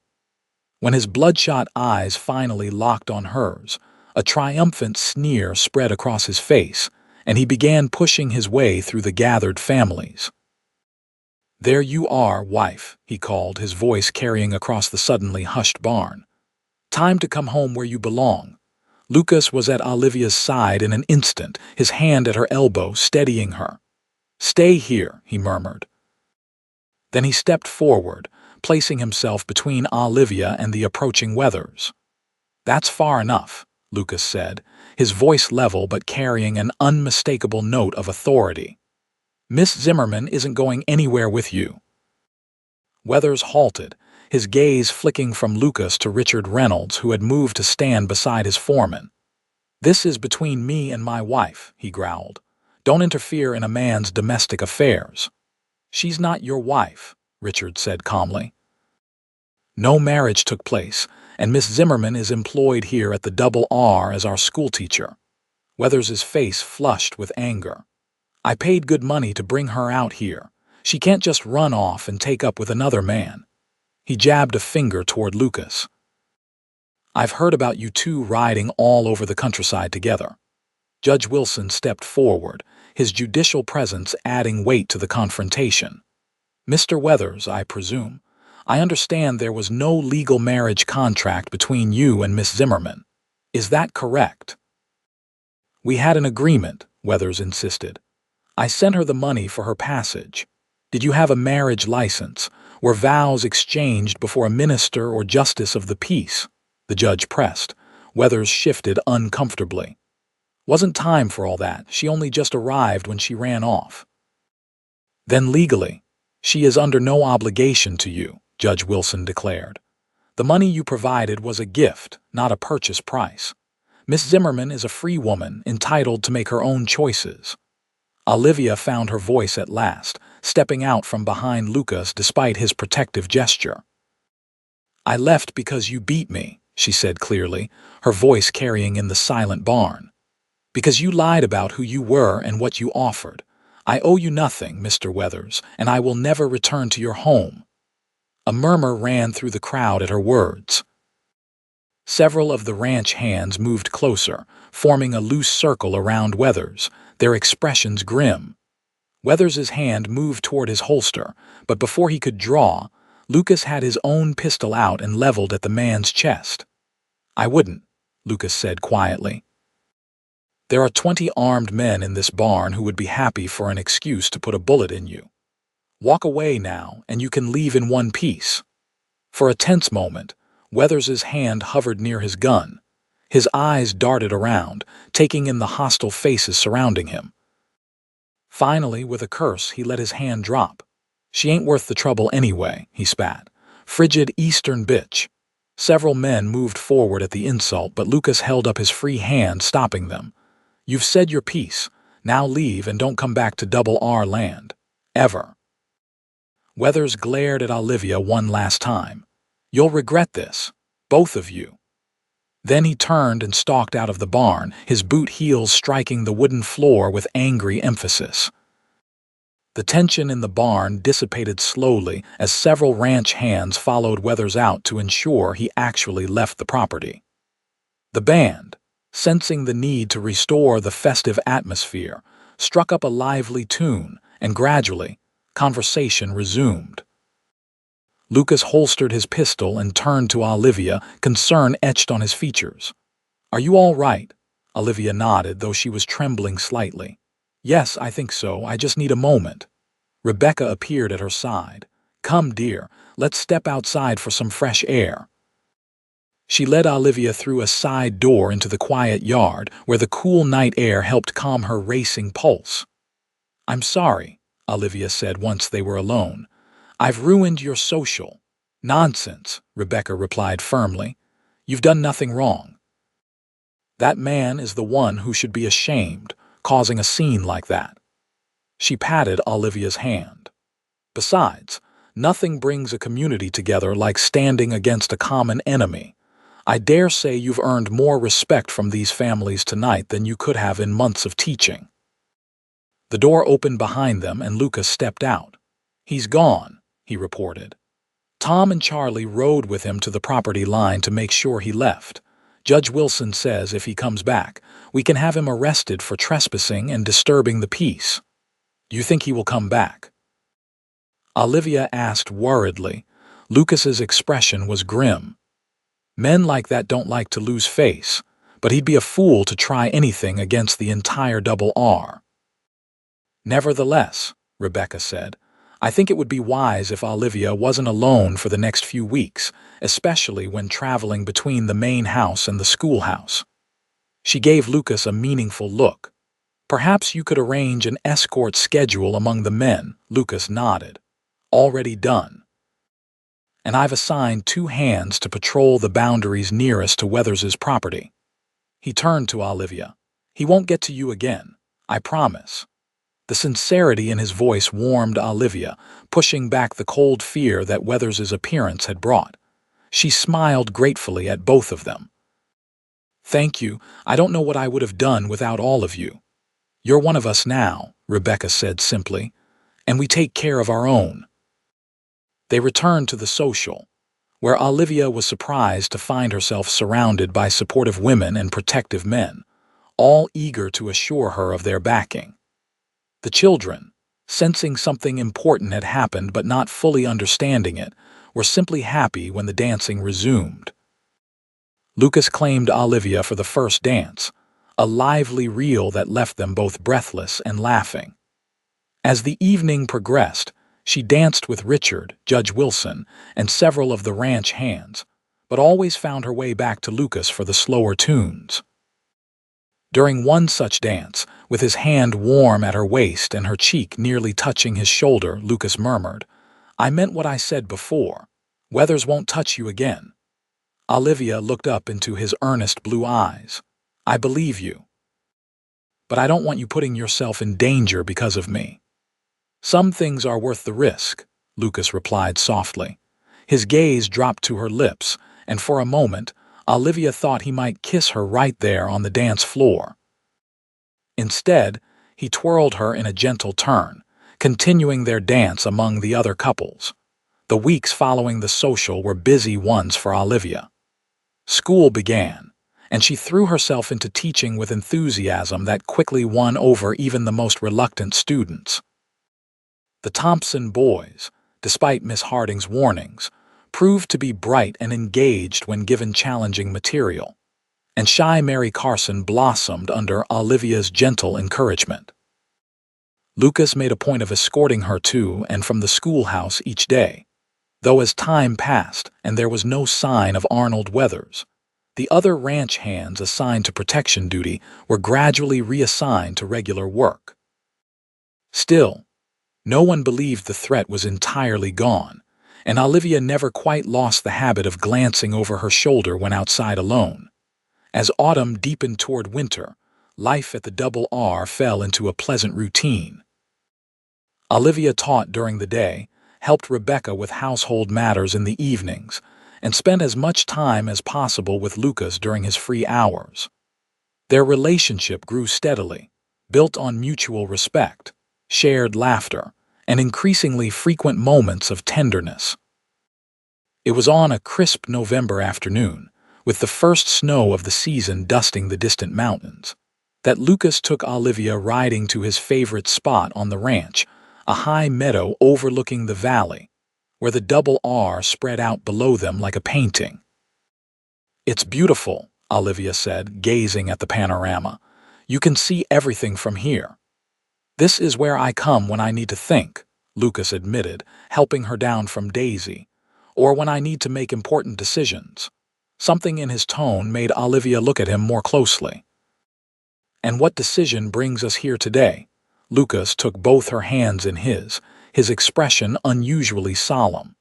When his bloodshot eyes finally locked on hers, a triumphant sneer spread across his face, and he began pushing his way through the gathered families. "There you are, wife," he called, his voice carrying across the suddenly hushed barn. "Time to come home where you belong. Lucas was at Olivia's side in an instant, his hand at her elbow, steadying her. "Stay here," he murmured. Then he stepped forward, placing himself between Olivia and the approaching Weathers. "That's far enough," Lucas said, his voice level but carrying an unmistakable note of authority. "Miss Zimmerman isn't going anywhere with you." Weathers halted, his gaze flicking from Lucas to Richard Reynolds, who had moved to stand beside his foreman. "This is between me and my wife," he growled. "Don't interfere in a man's domestic affairs." "She's not your wife," Richard said calmly. "No marriage took place, and Miss Zimmerman is employed here at the Double R as our schoolteacher." Weathers's face flushed with anger. "I paid good money to bring her out here. She can't just run off and take up with another man." He jabbed a finger toward Lucas. "I've heard about you two riding all over the countryside together." Judge Wilson stepped forward, his judicial presence adding weight to the confrontation. "Mr. Weathers, I presume. I understand there was no legal marriage contract between you and Miss Zimmerman. Is that correct?" "We had an agreement," Weathers insisted. "I sent her the money for her passage. Did you have a marriage license? Were vows exchanged before a minister or justice of the peace?" The judge pressed. Weathers shifted uncomfortably. "Wasn't time for all that. She only just arrived when she ran off." "Then legally, she is under no obligation to you," Judge Wilson declared. "The money you provided was a gift, not a purchase price. Miss Zimmerman is a free woman, entitled to make her own choices." Olivia found her voice at last, stepping out from behind Lucas despite his protective gesture. "I left because you beat me," she said clearly, her voice carrying in the silent barn. "Because you lied about who you were and what you offered. I owe you nothing, Mr. Weathers, and I will never return to your home." A murmur ran through the crowd at her words. Several of the ranch hands moved closer, forming a loose circle around Weathers, their expressions grim. Weathers's hand moved toward his holster, but before he could draw, Lucas had his own pistol out and leveled at the man's chest. "I wouldn't," Lucas said quietly. "There are 20 armed men in this barn who would be happy for an excuse to put a bullet in you. Walk away now, and you can leave in one piece." For a tense moment, Weathers's hand hovered near his gun. His eyes darted around, taking in the hostile faces surrounding him. Finally, with a curse, he let his hand drop. "She ain't worth the trouble anyway," he spat. "Frigid eastern bitch." Several men moved forward at the insult, but Lucas held up his free hand, stopping them. "You've said your piece. Now leave and don't come back to Double R land. Ever." Weathers glared at Olivia one last time. "You'll regret this. Both of you." Then he turned and stalked out of the barn, his boot heels striking the wooden floor with angry emphasis. The tension in the barn dissipated slowly as several ranch hands followed Weathers out to ensure he actually left the property. The band, sensing the need to restore the festive atmosphere, struck up a lively tune, and gradually, conversation resumed. Lucas holstered his pistol and turned to Olivia, concern etched on his features. "Are you all right?" Olivia nodded, though she was trembling slightly. "Yes, I think so. I just need a moment." Rebecca appeared at her side. "Come, dear, let's step outside for some fresh air." She led Olivia through a side door into the quiet yard, where the cool night air helped calm her racing pulse. "I'm sorry," Olivia said once they were alone. "I've ruined your social." "Nonsense," Rebecca replied firmly. "You've done nothing wrong." "That man is the one who should be ashamed, causing a scene like that." She patted Olivia's hand. "Besides, nothing brings a community together like standing against a common enemy. I dare say you've earned more respect from these families tonight than you could have in months of teaching." The door opened behind them and Lucas stepped out. "He's gone," he reported. "Tom and Charlie rode with him to the property line to make sure he left. Judge Wilson says if he comes back, we can have him arrested for trespassing and disturbing the peace." "You think he will come back?" Olivia asked worriedly. Lucas's expression was grim. "Men like that don't like to lose face. but he'd be a fool to try anything against the entire double R. Nevertheless, Rebecca said, I think it would be wise if Olivia wasn't alone for the next few weeks, especially when traveling between the main house and the schoolhouse. She gave Lucas a meaningful look. Perhaps you could arrange an escort schedule among the men, Lucas nodded. Already done. And I've assigned 2 hands to patrol the boundaries nearest to Weathers's property. He turned to Olivia. He won't get to you again, I promise. The sincerity in his voice warmed Olivia, pushing back the cold fear that Weathers's appearance had brought. She smiled gratefully at both of them. Thank you. I don't know what I would have done without all of you. You're one of us now, Rebecca said simply, and we take care of our own. They returned to the social, where Olivia was surprised to find herself surrounded by supportive women and protective men, all eager to assure her of their backing. The children, sensing something important had happened but not fully understanding it, were simply happy when the dancing resumed. Lucas claimed Olivia for the first dance, a lively reel that left them both breathless and laughing. As the evening progressed, she danced with Richard, Judge Wilson, and several of the ranch hands, but always found her way back to Lucas for the slower tunes. During one such dance, with his hand warm at her waist and her cheek nearly touching his shoulder, Lucas murmured, I meant what I said before. Weathers won't touch you again. Olivia looked up into his earnest blue eyes. I believe you. But I don't want you putting yourself in danger because of me. Some things are worth the risk, Lucas replied softly. His gaze dropped to her lips, and for a moment, Olivia thought he might kiss her right there on the dance floor. Instead, he twirled her in a gentle turn, continuing their dance among the other couples. The weeks following the social were busy ones for Olivia. School began, and she threw herself into teaching with enthusiasm that quickly won over even the most reluctant students. The Thompson boys, despite Miss Harding's warnings, proved to be bright and engaged when given challenging material, and shy Mary Carson blossomed under Olivia's gentle encouragement. Lucas made a point of escorting her to and from the schoolhouse each day, though as time passed and there was no sign of Arnold Weathers, the other ranch hands assigned to protection duty were gradually reassigned to regular work. Still, no one believed the threat was entirely gone, and Olivia never quite lost the habit of glancing over her shoulder when outside alone. As autumn deepened toward winter, life at the Double R fell into a pleasant routine. Olivia taught during the day, helped Rebecca with household matters in the evenings, and spent as much time as possible with Lucas during his free hours. Their relationship grew steadily, built on mutual respect, shared laughter, and increasingly frequent moments of tenderness. It was on a crisp November afternoon, with the first snow of the season dusting the distant mountains, that Lucas took Olivia riding to his favorite spot on the ranch, a high meadow overlooking the valley, where the Double R spread out below them like a painting. It's beautiful, Olivia said, gazing at the panorama. You can see everything from here. This is where I come when I need to think, Lucas admitted, helping her down from Daisy, or when I need to make important decisions. Something in his tone made Olivia look at him more closely. And what decision brings us here today? Lucas took both her hands in his expression unusually solemn.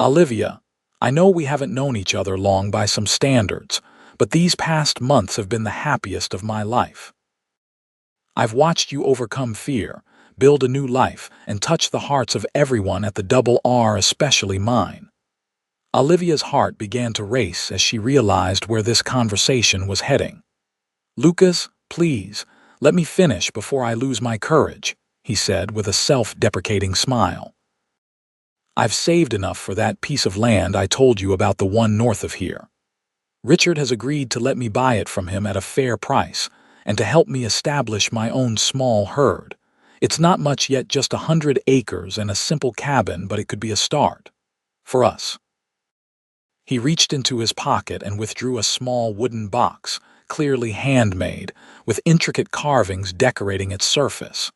Olivia, I know we haven't known each other long by some standards, but these past months have been the happiest of my life. I've watched you overcome fear, build a new life, and touch the hearts of everyone at the Double R, especially mine. Olivia's heart began to race as she realized where this conversation was heading. Lucas, please, let me finish before I lose my courage, he said with a self-deprecating smile. I've saved enough for that piece of land I told you about, the one north of here. Richard has agreed to let me buy it from him at a fair price and to help me establish my own small herd. It's not much yet, just 100 acres and a simple cabin, but it could be a start. For us. He reached into his pocket and withdrew a small wooden box, clearly handmade, with intricate carvings decorating its surface.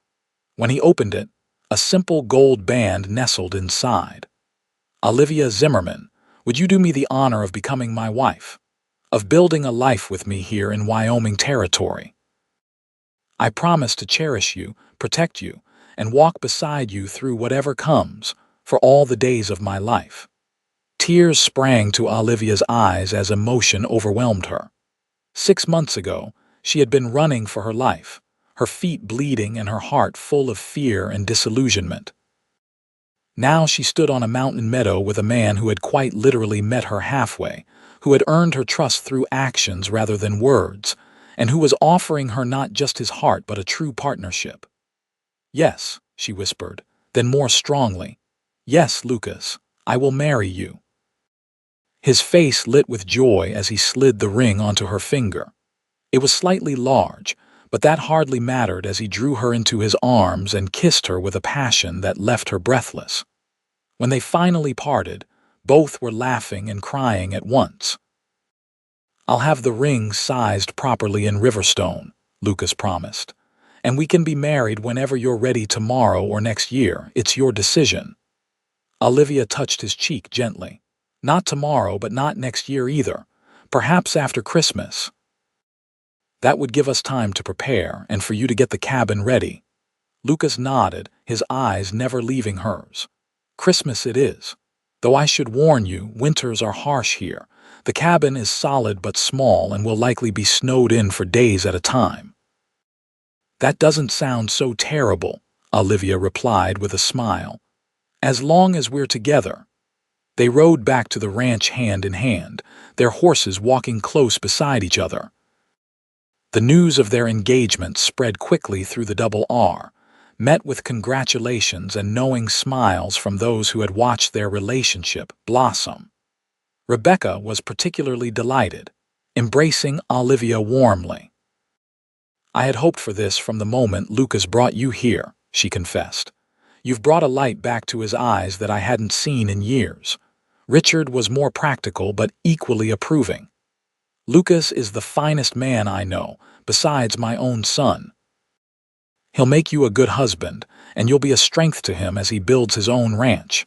When he opened it, a simple gold band nestled inside. "Olivia Zimmerman, would you do me the honor of becoming my wife? Of building a life with me here in Wyoming territory? I promise to cherish you, protect you, and walk beside you through whatever comes, for all the days of my life." Tears sprang to Olivia's eyes as emotion overwhelmed her. 6 months ago, she had been running for her life, her feet bleeding and her heart full of fear and disillusionment. Now she stood on a mountain meadow with a man who had quite literally met her halfway, who had earned her trust through actions rather than words, and who was offering her not just his heart but a true partnership. "Yes," she whispered, then more strongly, "Yes, Lucas, I will marry you." His face lit with joy as he slid the ring onto her finger. It was slightly large, but that hardly mattered as he drew her into his arms and kissed her with a passion that left her breathless. When they finally parted, both were laughing and crying at once. "I'll have the ring sized properly in Riverstone," Lucas promised, "and we can be married whenever you're ready tomorrow or next year. It's your decision." Olivia touched his cheek gently. "Not tomorrow, but not next year either. Perhaps after Christmas. That would give us time to prepare and for you to get the cabin ready." Lucas nodded, his eyes never leaving hers. "Christmas it is. Though I should warn you, winters are harsh here. The cabin is solid but small and will likely be snowed in for days at a time." "That doesn't sound so terrible," Olivia replied with a smile. "As long as we're together." They rode back to the ranch hand in hand, their horses walking close beside each other. The news of their engagement spread quickly through the Double R, met with congratulations and knowing smiles from those who had watched their relationship blossom. Rebecca was particularly delighted, embracing Olivia warmly. "I had hoped for this from the moment Lucas brought you here," she confessed. "You've brought a light back to his eyes that I hadn't seen in years." Richard was more practical but equally approving. "Lucas is the finest man I know, besides my own son. He'll make you a good husband, and you'll be a strength to him as he builds his own ranch.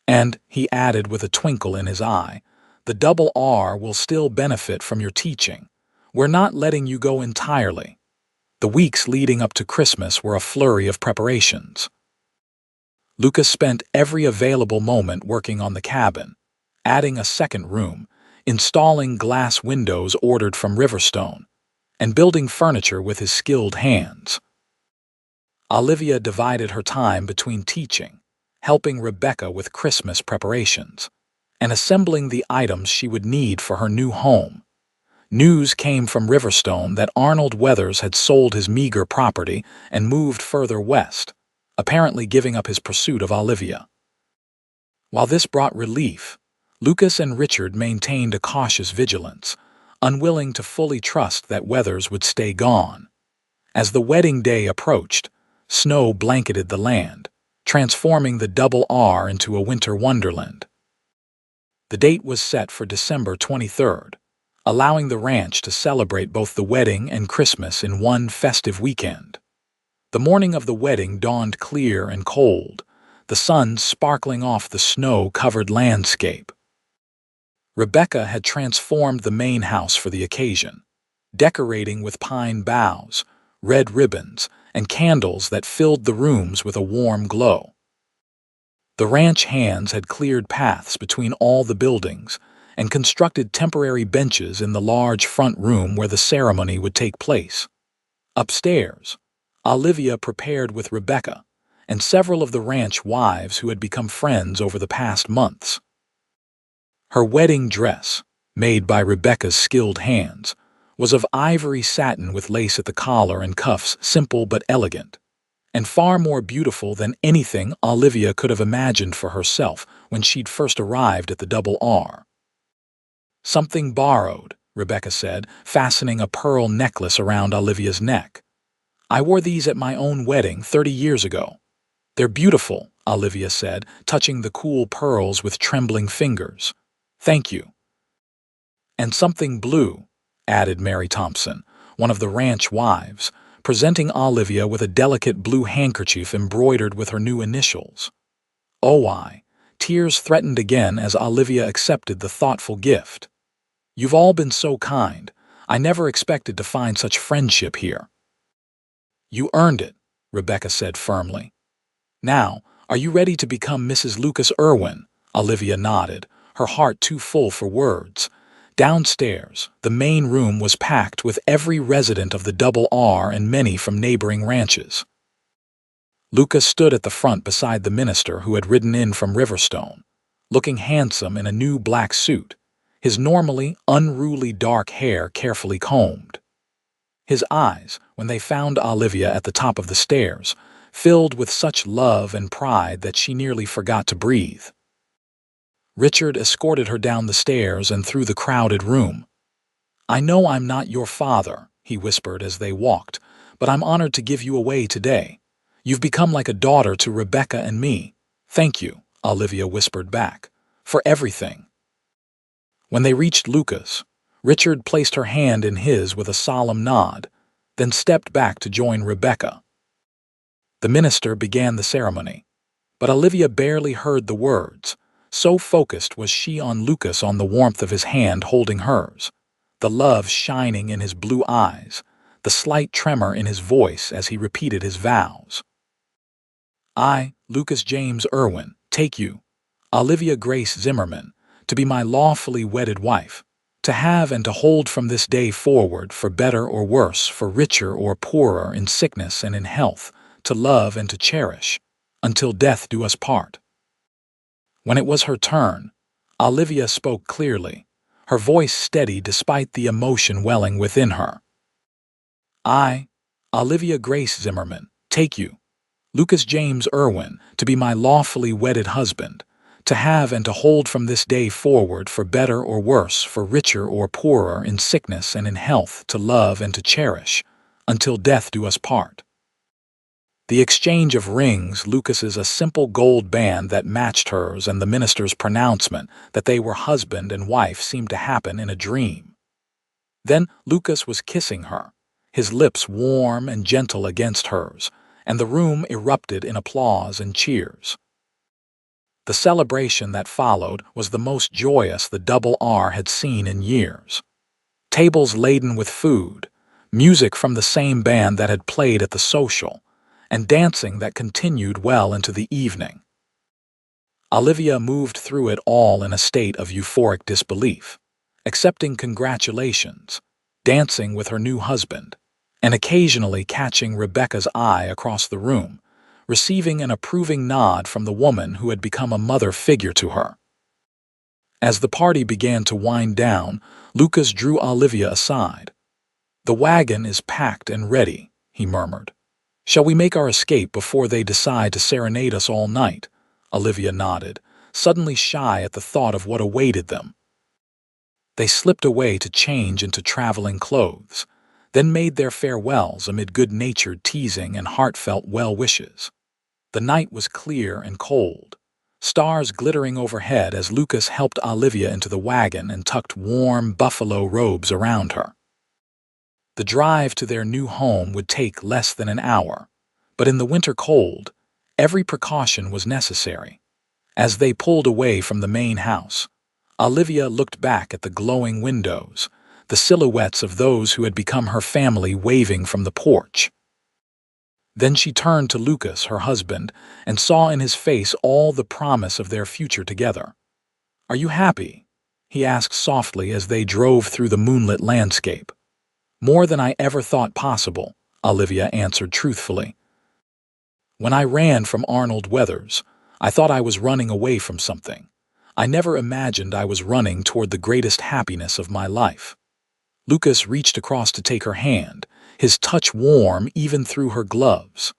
And," he added with a twinkle in his eye, "the Double R will still benefit from your teaching. We're not letting you go entirely." The weeks leading up to Christmas were a flurry of preparations. Lucas spent every available moment working on the cabin, adding a second room, installing glass windows ordered from Riverstone, and building furniture with his skilled hands. Olivia divided her time between teaching, helping Rebecca with Christmas preparations, and assembling the items she would need for her new home. News came from Riverstone that Arnold Weathers had sold his meager property and moved further west, apparently giving up his pursuit of Olivia. While this brought relief, Lucas and Richard maintained a cautious vigilance, unwilling to fully trust that Weathers would stay gone. As the wedding day approached, snow blanketed the land, transforming the Double R into a winter wonderland. The date was set for December 23rd, allowing the ranch to celebrate both the wedding and Christmas in one festive weekend. The morning of the wedding dawned clear and cold, the sun sparkling off the snow-covered landscape. Rebecca had transformed the main house for the occasion, decorating with pine boughs, red ribbons, and candles that filled the rooms with a warm glow. The ranch hands had cleared paths between all the buildings and constructed temporary benches in the large front room where the ceremony would take place. Upstairs, Olivia prepared with Rebecca and several of the ranch wives who had become friends over the past months. Her wedding dress, made by Rebecca's skilled hands, was of ivory satin with lace at the collar and cuffs, simple but elegant, and far more beautiful than anything Olivia could have imagined for herself when she'd first arrived at the Double R. "Something borrowed," Rebecca said, fastening a pearl necklace around Olivia's neck. "I wore these at my own wedding 30 years ago. They're beautiful," Olivia said, touching the cool pearls with trembling fingers. "Thank you." "And something blue," added Mary Thompson, one of the ranch wives, presenting Olivia with a delicate blue handkerchief embroidered with her new initials. "Oh, tears threatened again as Olivia accepted the thoughtful gift. "You've all been so kind. I never expected to find such friendship here." "You earned it," Rebecca said firmly. "Now, are you ready to become Mrs. Lucas Irwin?" Olivia nodded, her heart too full for words. Downstairs, the main room was packed with every resident of the Double R and many from neighboring ranches. Lucas stood at the front beside the minister who had ridden in from Riverstone, looking handsome in a new black suit, his normally unruly dark hair carefully combed. His eyes, when they found Olivia at the top of the stairs, filled with such love and pride that she nearly forgot to breathe. Richard escorted her down the stairs and through the crowded room. "I know I'm not your father," he whispered as they walked, "but I'm honored to give you away today. You've become like a daughter to Rebecca and me." "Thank you," Olivia whispered back, "for everything." When they reached Lucas, Richard placed her hand in his with a solemn nod, then stepped back to join Rebecca. The minister began the ceremony, but Olivia barely heard the words. So focused was she on Lucas, on the warmth of his hand holding hers, the love shining in his blue eyes, the slight tremor in his voice as he repeated his vows. "I, Lucas James Irwin, take you, Olivia Grace Zimmerman, to be my lawfully wedded wife, to have and to hold from this day forward, for better or worse, for richer or poorer, in sickness and in health, to love and to cherish, until death do us part." When it was her turn, Olivia spoke clearly, her voice steady despite the emotion welling within her. "I, Olivia Grace Zimmerman, take you, Lucas James Irwin, to be my lawfully wedded husband, to have and to hold from this day forward, for better or worse, for richer or poorer, in sickness and in health, to love and to cherish, until death do us part." The exchange of rings, Lucas's a simple gold band that matched hers, and the minister's pronouncement that they were husband and wife seemed to happen in a dream. Then Lucas was kissing her, his lips warm and gentle against hers, and the room erupted in applause and cheers. The celebration that followed was the most joyous the Double R had seen in years. Tables laden with food, music from the same band that had played at the social, and dancing that continued well into the evening. Olivia moved through it all in a state of euphoric disbelief, accepting congratulations, dancing with her new husband, and occasionally catching Rebecca's eye across the room, receiving an approving nod from the woman who had become a mother figure to her. As the party began to wind down, Lucas drew Olivia aside. "The wagon is packed and ready," he murmured. "Shall we make our escape before they decide to serenade us all night?" Olivia nodded, suddenly shy at the thought of what awaited them. They slipped away to change into traveling clothes, then made their farewells amid good-natured teasing and heartfelt well-wishes. The night was clear and cold, stars glittering overhead as Lucas helped Olivia into the wagon and tucked warm buffalo robes around her. The drive to their new home would take less than an hour, but in the winter cold, every precaution was necessary. As they pulled away from the main house, Olivia looked back at the glowing windows, the silhouettes of those who had become her family waving from the porch. Then she turned to Lucas, her husband, and saw in his face all the promise of their future together. "Are you happy?" he asked softly as they drove through the moonlit landscape. "More than I ever thought possible," Olivia answered truthfully. "When I ran from Arnold Weathers, I thought I was running away from something. I never imagined I was running toward the greatest happiness of my life." Lucas reached across to take her hand, his touch warm even through her gloves.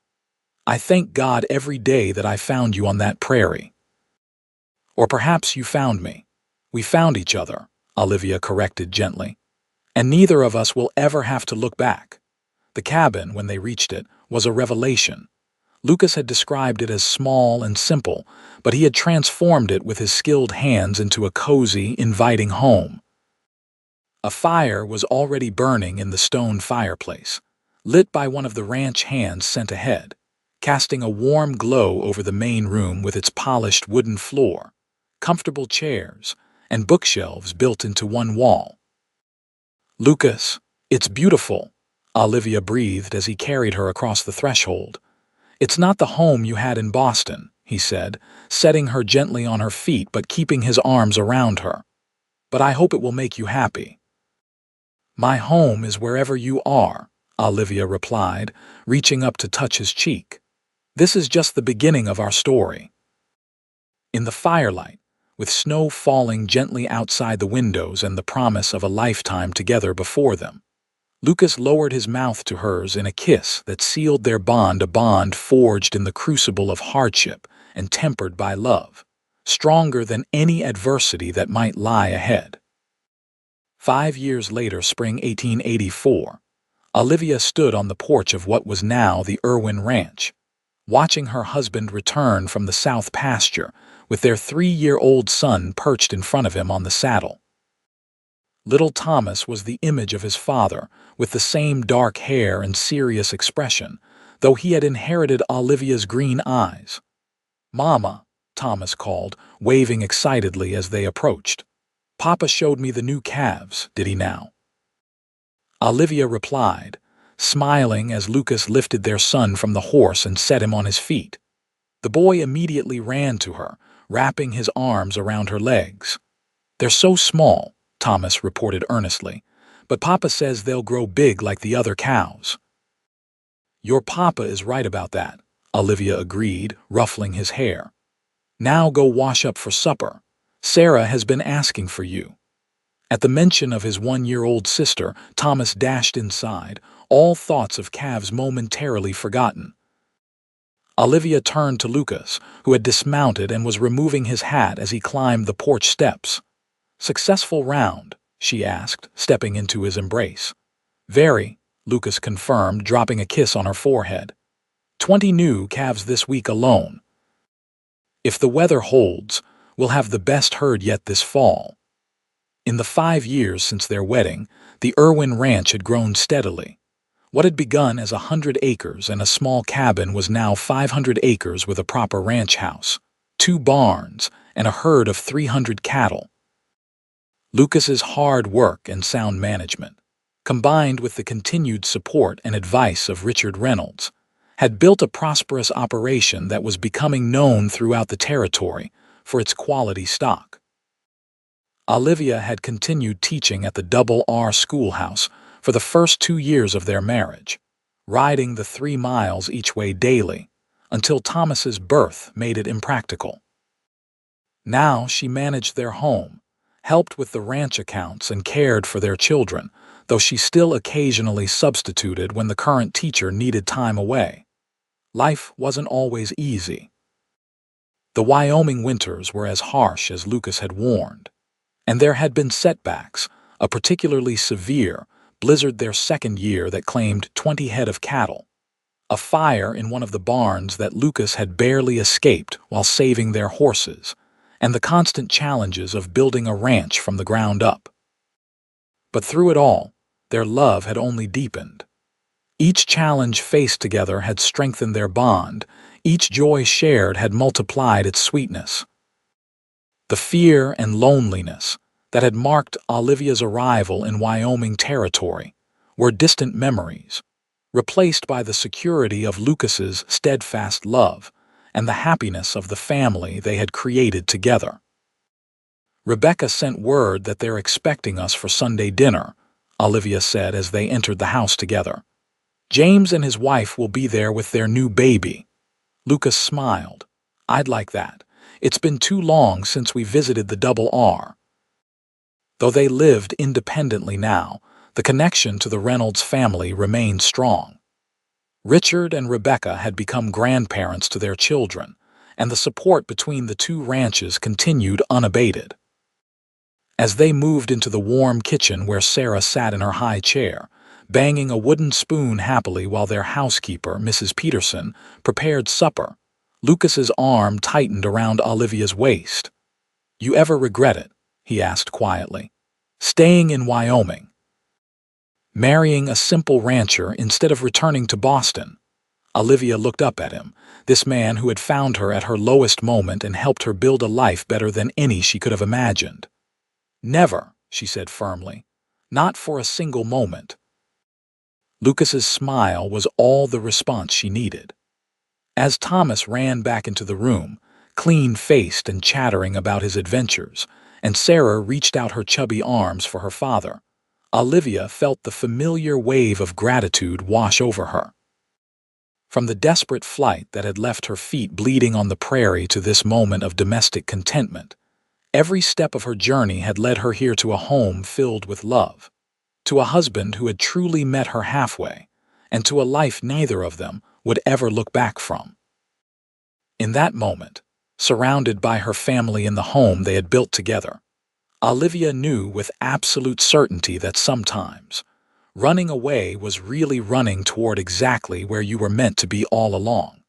"I thank God every day that I found you on that prairie." "Or perhaps you found me. We found each other," Olivia corrected gently. "And neither of us will ever have to look back." The cabin, when they reached it, was a revelation. Lucas had described it as small and simple, but he had transformed it with his skilled hands into a cozy, inviting home. A fire was already burning in the stone fireplace, lit by one of the ranch hands sent ahead, casting a warm glow over the main room with its polished wooden floor, comfortable chairs, and bookshelves built into one wall. "Lucas, it's beautiful," Olivia breathed as he carried her across the threshold. "It's not the home you had in Boston," he said, setting her gently on her feet but keeping his arms around her. "But I hope it will make you happy." "My home is wherever you are," Olivia replied, reaching up to touch his cheek. "This is just the beginning of our story." In the firelight, with snow falling gently outside the windows and the promise of a lifetime together before them, Lucas lowered his mouth to hers in a kiss that sealed their bond, a bond forged in the crucible of hardship and tempered by love, stronger than any adversity that might lie ahead. 5 years later, spring 1884, Olivia stood on the porch of what was now the Irwin Ranch, watching her husband return from the south pasture with their 3-year-old son perched in front of him on the saddle. Little Thomas was the image of his father, with the same dark hair and serious expression, though he had inherited Olivia's green eyes. "Mama," Thomas called, waving excitedly as they approached. "Papa showed me the new calves, did he now?" Olivia replied, smiling as Lucas lifted their son from the horse and set him on his feet. The boy immediately ran to her, wrapping his arms around her legs. "They're so small," Thomas reported earnestly, "but Papa says they'll grow big like the other cows." "Your Papa is right about that," Olivia agreed, ruffling his hair. "Now go wash up for supper. Sarah has been asking for you." At the mention of his 1-year-old sister, Thomas dashed inside, all thoughts of calves momentarily forgotten. Olivia turned to Lucas, who had dismounted and was removing his hat as he climbed the porch steps. "Successful round?" she asked, stepping into his embrace. "Very," Lucas confirmed, dropping a kiss on her forehead. 20 new calves this week alone. If the weather holds, we'll have the best herd yet this fall." In the 5 years since their wedding, the Irwin Ranch had grown steadily. What had begun as 100 acres and a small cabin was now 500 acres with a proper ranch house, 2 barns, and a herd of 300 cattle. Lucas's hard work and sound management, combined with the continued support and advice of Richard Reynolds, had built a prosperous operation that was becoming known throughout the territory for its quality stock. Olivia had continued teaching at the Double R schoolhouse for the first 2 years of their marriage, riding the 3 miles each way daily, until Thomas's birth made it impractical. Now she managed their home, helped with the ranch accounts, and cared for their children, though she still occasionally substituted when the current teacher needed time away. Life wasn't always easy. The Wyoming winters were as harsh as Lucas had warned, and there had been setbacks, a particularly severe blizzard their 2nd year that claimed 20 head of cattle, a fire in one of the barns that Lucas had barely escaped while saving their horses, and the constant challenges of building a ranch from the ground up. But through it all, their love had only deepened. Each challenge faced together had strengthened their bond, each joy shared had multiplied its sweetness. The fear and loneliness that had marked Olivia's arrival in Wyoming territory were distant memories, replaced by the security of Lucas's steadfast love and the happiness of the family they had created together. "Rebecca sent word that they're expecting us for Sunday dinner," Olivia said as they entered the house together. "James and his wife will be there with their new baby." Lucas smiled. "I'd like that. It's been too long since we visited the Double R." Though they lived independently now, the connection to the Reynolds family remained strong. Richard and Rebecca had become grandparents to their children, and the support between the 2 ranches continued unabated. As they moved into the warm kitchen where Sarah sat in her high chair, banging a wooden spoon happily while their housekeeper, Mrs. Peterson, prepared supper, Lucas's arm tightened around Olivia's waist. "You ever regret it?" he asked quietly. staying in Wyoming, marrying a simple rancher instead of returning to Boston. Olivia looked up at him, this man who had found her at her lowest moment and helped her build a life better than any she could have imagined. Never, she said firmly. Not for a single moment. Lucas's smile was all the response she needed. As Thomas ran back into the room, clean-faced and chattering about his adventures, and Sarah reached out her chubby arms for her father, Olivia felt the familiar wave of gratitude wash over her. From the desperate flight that had left her feet bleeding on the prairie to this moment of domestic contentment, every step of her journey had led her here to a home filled with love, to a husband who had truly met her halfway, and to a life neither of them would ever look back from. In that moment, surrounded by her family in the home they had built together, Olivia knew with absolute certainty that sometimes running away was really running toward exactly where you were meant to be all along.